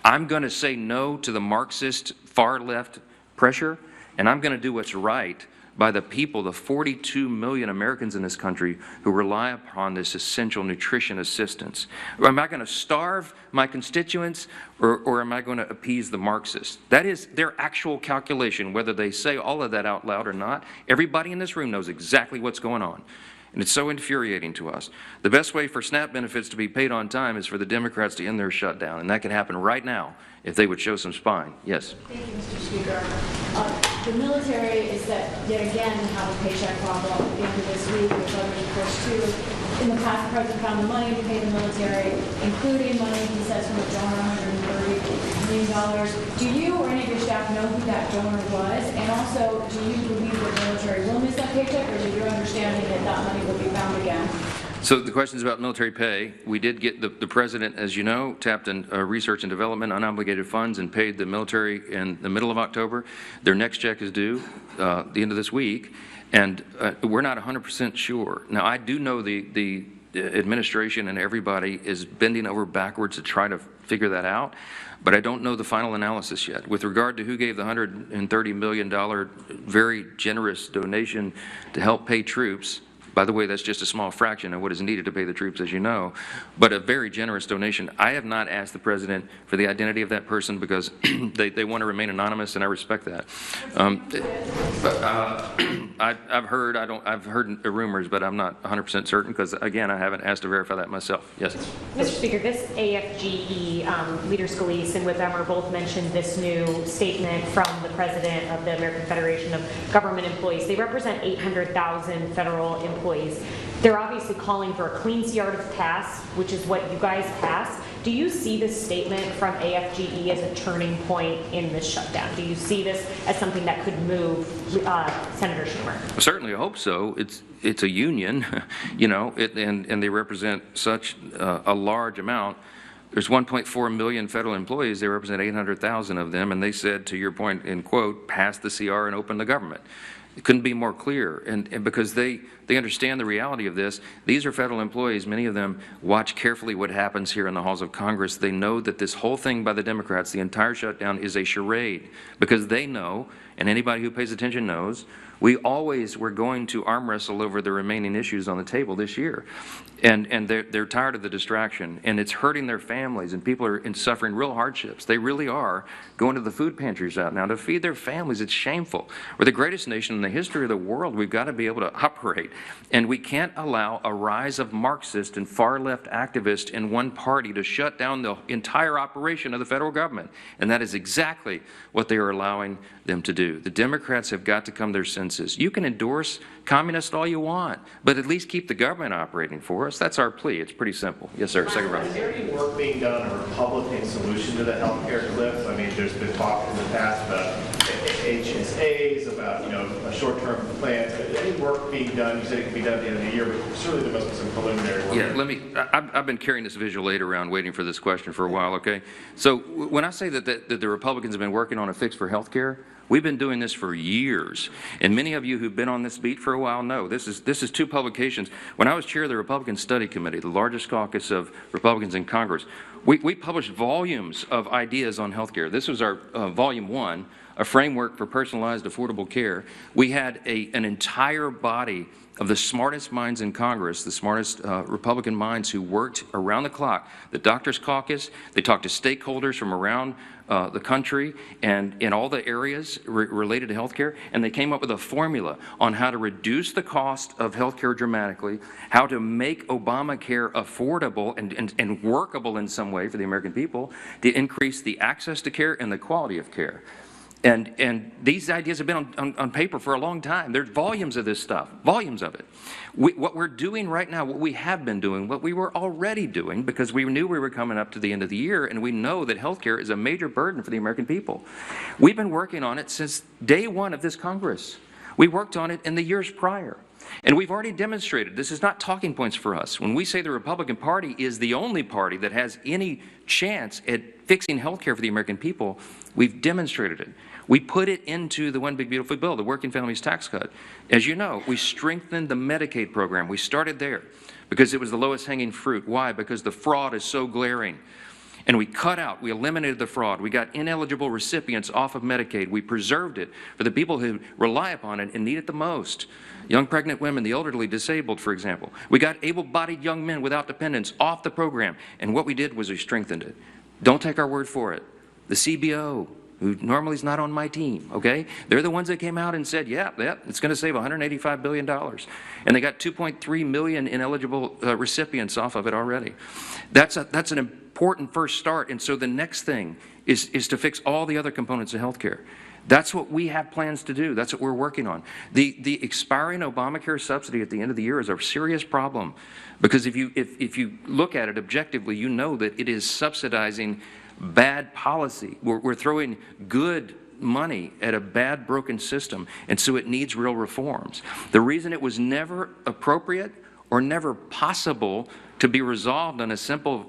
I'm going to say no to the Marxist far-left pressure, and I'm going to do what's right by the people, the 42 million Americans in this country who rely upon this essential nutrition assistance. Am I going to starve my constituents, or am I going to appease the Marxists? That is their actual calculation, whether they say all of that out loud or not. Everybody in this room knows exactly what's going on. And it's so infuriating to us. The best way for SNAP benefits to be paid on time is for the Democrats to end their shutdown, and that can happen right now if they would show some spine. Yes? Thank you, Mr. Speaker. The military is that yet again have a paycheck problem at the end of this week, which others, of course, too. In the past, the president found the money to pay the military, including money, he says, from a donor, $130 million. Do you or any of your staff know who that donor was? And also, do you believe that the military will miss that paycheck, or is it your understanding that that money will be found again? So the question is about military pay. We did get the president, as you know, tapped in research and development unobligated funds and paid the military in the middle of October. Their next check is due the end of this week, and we're not 100% sure. Now, I do know the administration and everybody is bending over backwards to try to figure that out, but I don't know the final analysis yet. With regard to who gave the $130 million very generous donation to help pay troops, by the way, that's just a small fraction of what is needed to pay the troops, as you know, but a very generous donation. I have not asked the president for the identity of that person because they want to remain anonymous, and I respect that. I've heard rumors, but I'm not 100% certain because, again, I haven't asked to verify that myself. Yes. Mr. Speaker, this AFGE, Leader Scalise and Whip Emmer both mentioned this new statement from the president of the American Federation of Government Employees. They represent 800,000 federal employees. They're obviously calling for a clean start of tasks, which is what you guys passed. Do you see this statement from AFGE as a turning point in this shutdown? Do you see this as something that could move Senator Schumer? Well, certainly, I hope so. It's a union, you know, and they represent such a large amount. There's 1.4 million federal employees. They represent 800,000 of them, and they said, to your point, in quote, pass the CR and open the government. It couldn't be more clear, and because they understand the reality of this. These are federal employees. Many of them watch carefully what happens here in the halls of Congress. They know that this whole thing by the Democrats, the entire shutdown, is a charade, because they know, and anybody who pays attention knows, we always were going to arm wrestle over the remaining issues on the table this year. And they're tired of the distraction, and it's hurting their families, and people are suffering real hardships. They really are going to the food pantries out now to feed their families. It's shameful. We're the greatest nation in the history of the world. We've got to be able to operate And we can't allow a rise of Marxist and far-left activists in one party to shut down the entire operation of the federal government. And that is exactly what they are allowing them to do. The Democrats have got to come to their senses. You can endorse communists all you want, but at least keep the government operating for us. That's our plea. It's pretty simple. Yes, sir. Second round. Is there any work being done on a Republican solution to the healthcare cliff? I mean, there's been talk in the past about HSAs, about, a short-term plan. Any work being done? You said it could be done at the end of the year, but surely there must be some preliminary work. Yeah, I've been carrying this visual aid around waiting for this question for a while, okay? So when I say that the Republicans have been working on a fix for health care, we've been doing this for years. And many of you who've been on this beat for a while know this is two publications. When I was chair of the Republican Study Committee, the largest caucus of Republicans in Congress, we published volumes of ideas on health care. This was our volume 1, a framework for personalized affordable care. We had an entire body of the smartest minds in Congress, the smartest Republican minds who worked around the clock. The Doctors Caucus, they talked to stakeholders from around the country and in all the areas related to health care, and they came up with a formula on how to reduce the cost of health care dramatically, how to make Obamacare affordable and workable in some way for the American people, to increase the access to care and the quality of care. And these ideas have been on paper for a long time. There's volumes of this stuff, volumes of it. What we're doing right now, what we have been doing, what we were already doing, because we knew we were coming up to the end of the year, and we know that health care is a major burden for the American people. We've been working on it since day one of this Congress. We worked on it in the years prior. And we've already demonstrated, this is not talking points for us. When we say the Republican Party is the only party that has any chance at fixing health care for the American people, we've demonstrated it. We put it into the One Big Beautiful Bill, the Working Families Tax Cut. As you know, we strengthened the Medicaid program. We started there because it was the lowest hanging fruit. Why? Because the fraud is so glaring. And we eliminated the fraud. We got ineligible recipients off of Medicaid. We preserved it for the people who rely upon it and need it the most. Young pregnant women, the elderly, disabled, for example. We got able-bodied young men without dependents off the program. And what we did was we strengthened it. Don't take our word for it. The CBO, who normally is not on my team, okay? They're the ones that came out and said, yeah, it's going to save $185 billion. And they got 2.3 million ineligible recipients off of it already. That's an important first start. And so the next thing is to fix all the other components of health care. That's what we have plans to do. That's what we're working on. The expiring Obamacare subsidy at the end of the year is a serious problem, because if you look at it objectively, you know that it is subsidizing bad policy. We're throwing good money at a bad, broken system, and so it needs real reforms. The reason it was never appropriate or never possible to be resolved on a simple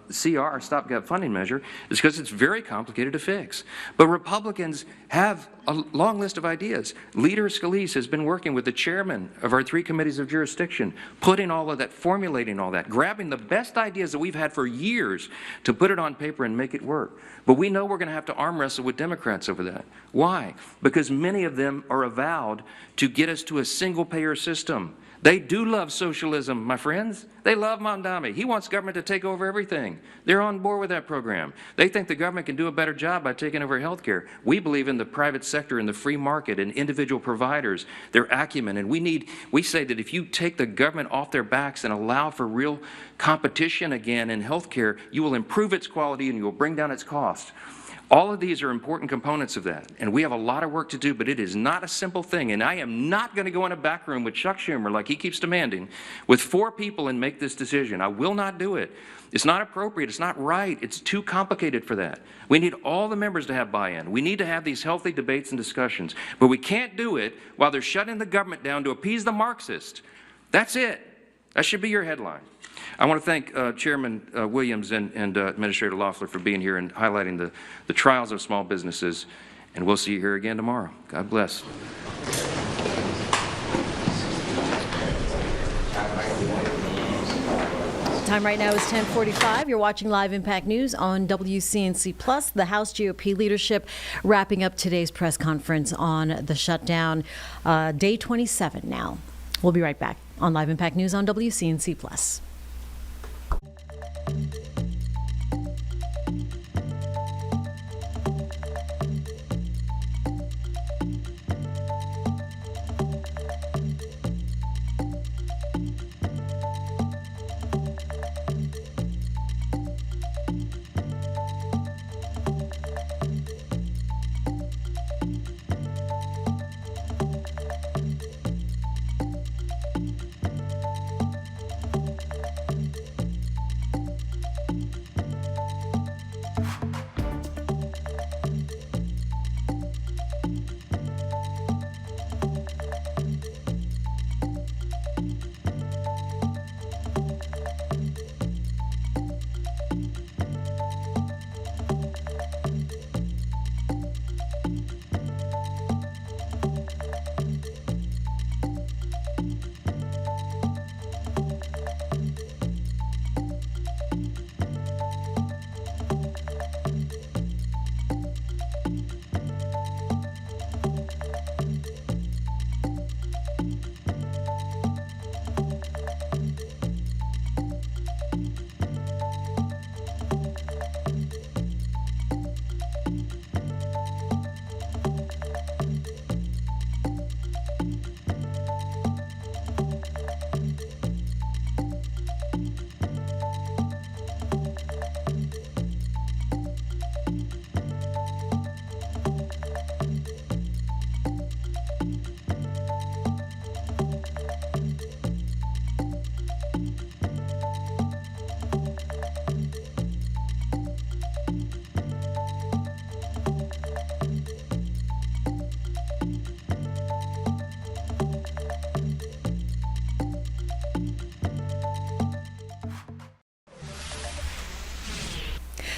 CR, stopgap funding measure, is because it's very complicated to fix. But Republicans have a long list of ideas. Leader Scalise has been working with the chairman of our 3 committees of jurisdiction, putting all of that, formulating all that, grabbing the best ideas that we've had for years to put it on paper and make it work. But we know we're going to have to arm wrestle with Democrats over that. Why? Because many of them are avowed to get us to a single-payer system. They do love socialism, my friends. They love Mamdani. He wants government to take over everything. They're on board with that program. They think the government can do a better job by taking over health care. We believe in the private sector and the free market and individual providers, their acumen. And we say that if you take the government off their backs and allow for real competition again in health care, you will improve its quality and you will bring down its cost. All of these are important components of that, and we have a lot of work to do, but it is not a simple thing, and I am not going to go in a back room with Chuck Schumer, like he keeps demanding, with 4 people and make this decision. I will not do it. It's not appropriate. It's not right. It's too complicated for that. We need all the members to have buy-in. We need to have these healthy debates and discussions, but we can't do it while they're shutting the government down to appease the Marxists. That's it. That should be your headline. I want to thank Chairman Williams and Administrator Loeffler for being here and highlighting the trials of small businesses, and we'll see you here again tomorrow. God bless. Time right now is 10:45. You're watching Live Impact News on WCNC Plus. The House GOP leadership wrapping up today's press conference on the shutdown, day 27 now. We'll be right back on Live Impact News on WCNC Plus.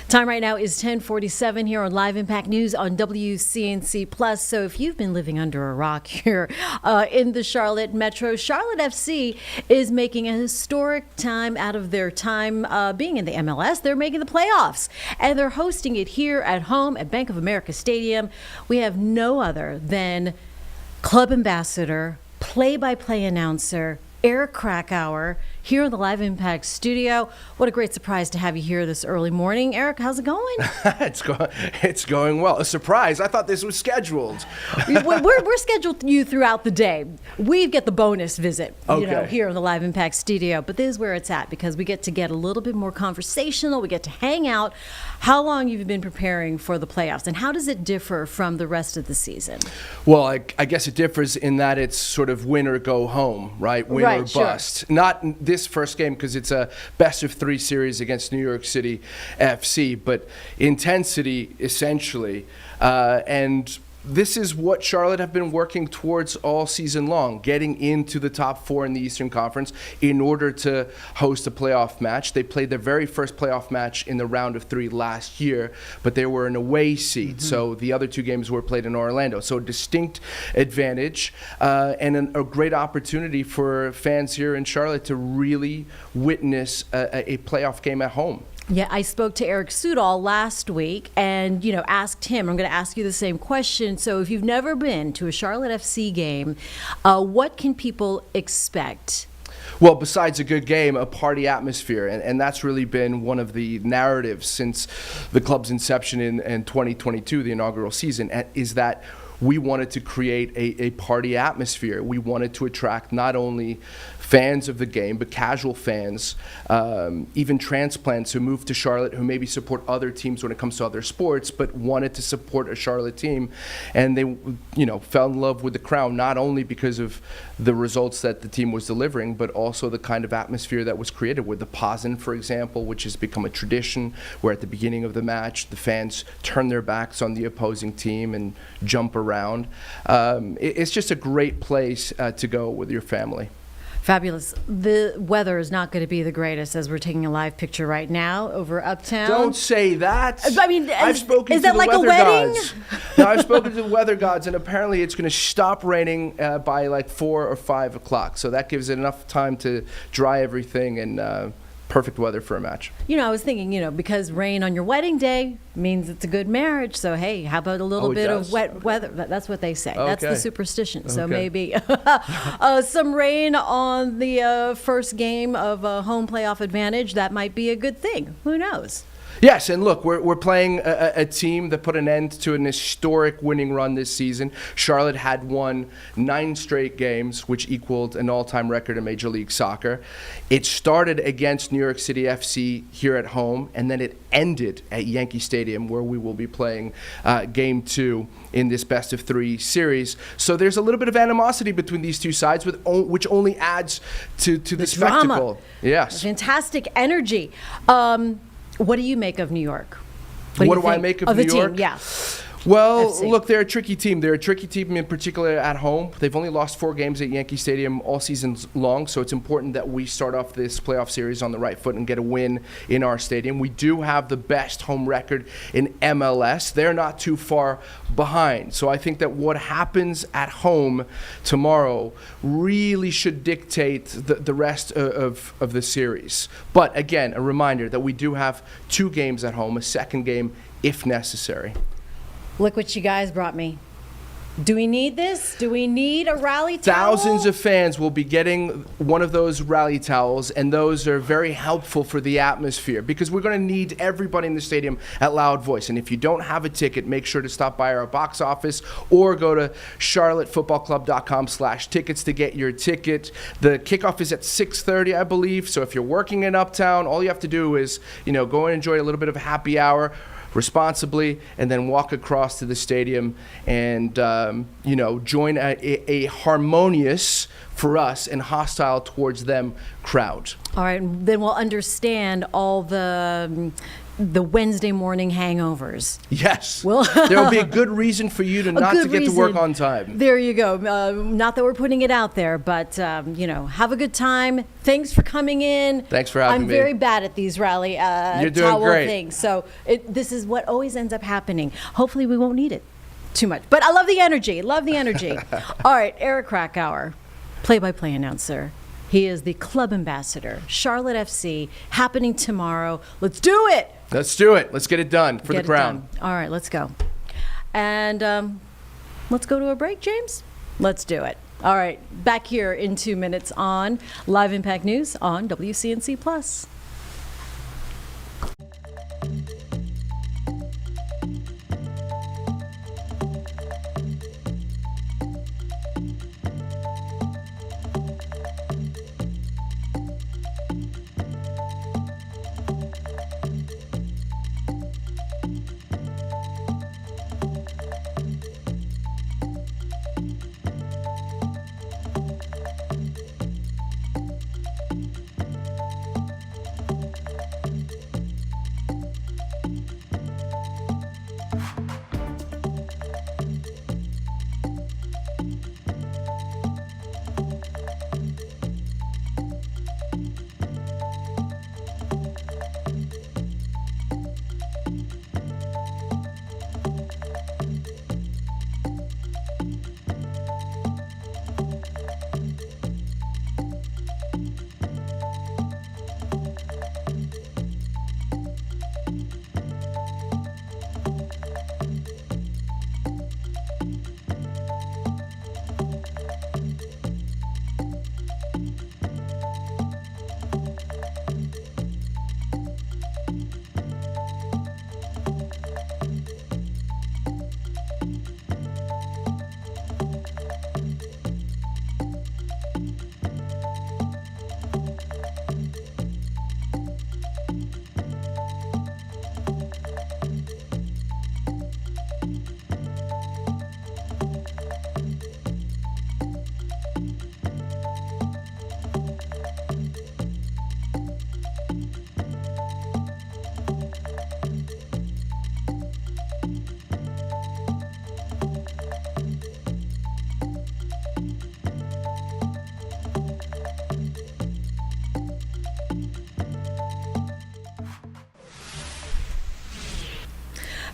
Time right now is 10:47 here on Live Impact News on WCNC Plus. So if you've been living under a rock here in the Charlotte Metro, Charlotte FC is making a historic time out of their time being in the MLS. They're making the playoffs, and they're hosting it here at home at Bank of America Stadium. We have no other than club ambassador, play-by-play announcer, Eric Krakauer, here in the Live Impact studio. What a great surprise to have you here this early morning. Eric, how's it going? It's going well. A surprise. I thought this was scheduled. We're scheduled you throughout the day. We get the bonus visit, Okay. here in the Live Impact studio. But this is where it's at, because we get to get a little bit more conversational. We get to hang out. How long you've been preparing for the playoffs, and how does it differ from the rest of the season? Well, I guess it differs in that it's sort of win or go home, right? Win or Sure. bust. Not this first game because it's a best-of-3 series against New York City FC, but intensity essentially. And this is what Charlotte have been working towards all season long, getting into the top 4 in the Eastern Conference in order to host a playoff match. They played their very first playoff match in the round of 3 last year, but they were an away seed, so the other 2 games were played in Orlando. So a distinct advantage and a great opportunity for fans here in Charlotte to really witness a playoff game at home. Yeah, I spoke to Eric Sudol last week and, asked him, I'm going to ask you the same question. So if you've never been to a Charlotte FC game, what can people expect? Well, besides a good game, a party atmosphere, and that's really been one of the narratives since the club's inception in 2022, the inaugural season, is that we wanted to create a party atmosphere. We wanted to attract not only fans of the game, but casual fans, even transplants who moved to Charlotte who maybe support other teams when it comes to other sports, but wanted to support a Charlotte team. And they, fell in love with the Crown, not only because of the results that the team was delivering, but also the kind of atmosphere that was created with the Pozen, for example, which has become a tradition where at the beginning of the match, the fans turn their backs on the opposing team and jump around. It's just a great place to go with your family. Fabulous. The weather is not going to be the greatest as we're taking a live picture right now over Uptown. Don't say that. I mean, I've spoken is to that the like weather a wedding? gods. No, I've spoken to the weather gods, and apparently it's going to stop raining by like 4 or 5 o'clock. So that gives it enough time to dry everything and perfect weather for a match. I was thinking, because rain on your wedding day means it's a good marriage. So, hey, how about a little bit of wet weather? That's what they say. That's the superstition. So maybe some rain on the first game of a home playoff advantage, that might be a good thing. Who knows? Yes, and look, we're playing a team that put an end to an historic winning run this season. Charlotte had won 9 straight games, which equaled an all-time record in Major League Soccer. It started against New York City FC here at home, and then it ended at Yankee Stadium, where we will be playing Game 2 in this best-of-3 series. So there's a little bit of animosity between these two sides, which only adds to the spectacle. Drama. Yes. Fantastic energy. What do you make of New York? What do I make of New York? Team? Yeah. Well, FC. look, they're a tricky team. They're a tricky team in particular at home. They've only lost 4 games at Yankee Stadium all season long, so it's important that we start off this playoff series on the right foot and get a win in our stadium. We do have the best home record in MLS. They're not too far behind. So I think that what happens at home tomorrow really should dictate the rest of the series. But again, a reminder that we do have 2 games at home, a second game if necessary. Look what you guys brought me. Do we need this? Do we need a rally towel? Thousands of fans will be getting one of those rally towels, and those are very helpful for the atmosphere because we're going to need everybody in the stadium at loud voice. And if you don't have a ticket, make sure to stop by our box office or go to charlottefootballclub.com/tickets to get your ticket. The kickoff is at 6:30, I believe. So if you're working in Uptown, all you have to do is, go and enjoy a little bit of a happy hour responsibly, and then walk across to the stadium and, join a harmonious, for us, and hostile towards them crowd. All right, then we'll understand all the the Wednesday morning hangovers. Yes. Well, there will be a good reason for you to not to get to work on time. There you go. Not that we're putting it out there, but have a good time. Thanks for coming in. Thanks for having me. I'm very bad at these rally You're doing towel great. things, so this is what always ends up happening. Hopefully, we won't need it too much. But I love the energy. Love the energy. All right, Eric Krakauer, play-by-play announcer. He is the club ambassador, Charlotte FC, happening tomorrow. Let's do it. Let's do it. Let's get it done for the crown. All right, let's go. And let's go to a break, James. Let's do it. All right, back here in 2 minutes on Live Impact News on WCNC Plus.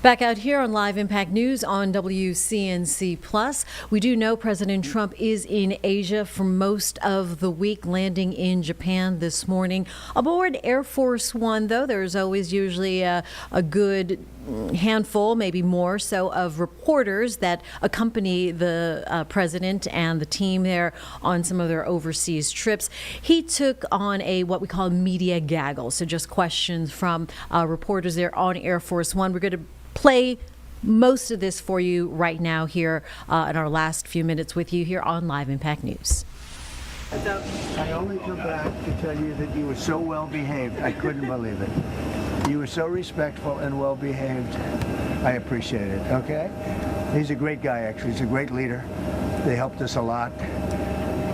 Back out here on Live Impact News on WCNC Plus. We do know President Trump is in Asia for most of the week, landing in Japan this morning. Aboard Air Force One, though, there's always usually a good handful, maybe more so, of reporters that accompany the president and the team there on some of their overseas trips. He took on what we call media gaggle, so just questions from reporters there on Air Force One. We're going to play most of this for you right now here in our last few minutes with you here on Live Impact News. I only come back to tell you that you were so well behaved. I couldn't believe it. You were so respectful and well behaved. I appreciate it, okay? He's a great guy, actually. He's a great leader. They helped us a lot.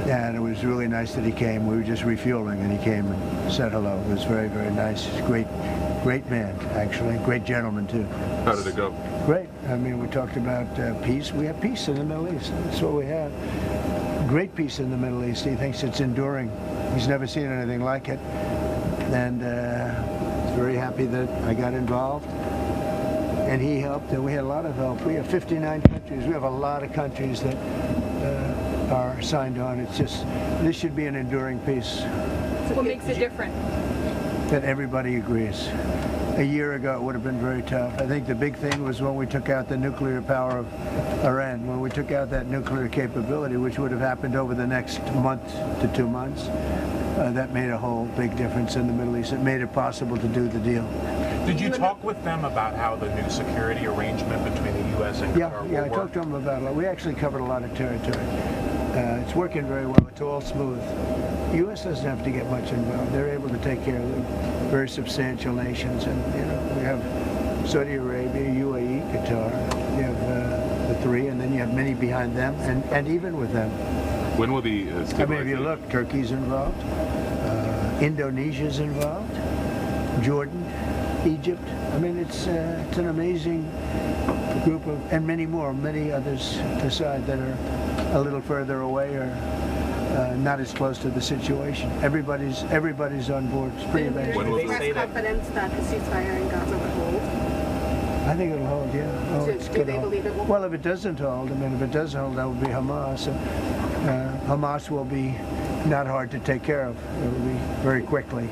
And it was really nice that he came. We were just refueling and he came and said hello. It was very, very nice. Great man, actually. Great gentleman, too. How did it go? Great. I mean, we talked about peace. We have peace in the Middle East. That's what we have. Great peace in the Middle East. He thinks it's enduring. He's never seen anything like it. And very happy that I got involved. And he helped, and we had a lot of help. We have 59 countries. We have a lot of countries that are signed on. It's just, this should be an enduring peace. What makes it different? That everybody agrees. A year ago, it would have been very tough. I think the big thing was when we took out the nuclear power of Iran, when we took out that nuclear capability, which would have happened over the next month to 2 months. That made a whole big difference in the Middle East. It made it possible to do the deal. Did you talk with them about how the new security arrangement between the U.S. and Qatar will Yeah, I work? talked to them about it. We actually covered a lot of territory. It's working very well. It's all smooth. The U.S. doesn't have to get much involved. They're able to take care of the very substantial nations. And, we have Saudi Arabia, UAE, Qatar. You have the three, and then you have many behind them, and even with them. When will the I mean, if you look, Turkey's involved. Indonesia's involved. Jordan. Egypt. I mean, it's an amazing group of, and many others beside that are a little further away or not as close to the situation. Everybody's on board. It's pretty amazing. When will they confidence that the ceasefire in Gaza will hold? I think it'll hold, yeah. Oh, it's Do they believe it will? Well, if it doesn't hold, I mean, if it does hold, that would be Hamas. Hamas will be not hard to take care of. It will be very quickly.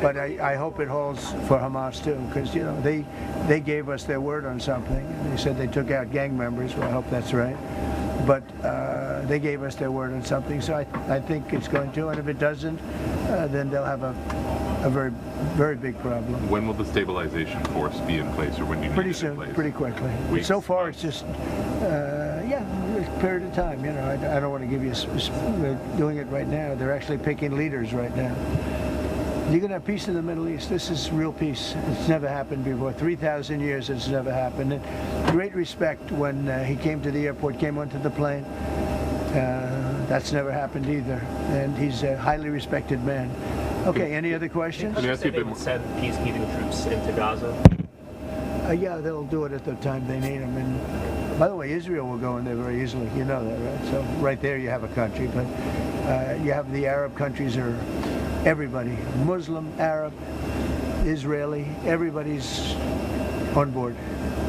But I hope it holds for Hamas too, because you know they gave us their word on something. They said they took out gang members. Well, I hope that's right. But they gave us their word on something, so I think it's going to. And if it doesn't, then they'll have a very big problem. When will the stabilization force be in place, or when do you Pretty need it in soon, place? pretty quickly. Weeks, So far, it's just a period of time. You know, I don't want to give you. They're doing it right now. They're actually picking leaders right now. You're going to have peace in the Middle East. This is real peace. It's never happened before. 3,000 years it's never happened. And great respect when he came to the airport, came onto the plane. That's never happened either. And he's a highly respected man. Okay, any other questions? They send peacekeeping troops into Gaza? Yeah, they'll do it at the time they need them. And by the way, Israel will go in there very easily. You know that, right? So right there you have a country. But you have the Arab countries or everybody, Muslim, Arab, Israeli, everybody's on board.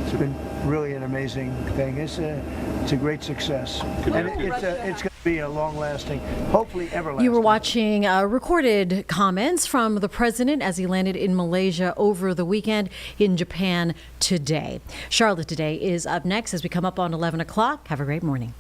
It's been really an amazing thing. It's a great success. And it's going to be a long-lasting, hopefully everlasting. You were watching recorded comments from the president as he landed in Malaysia over the weekend, in Japan today. Charlotte Today is up next as we come up on 11 o'clock. Have a great morning.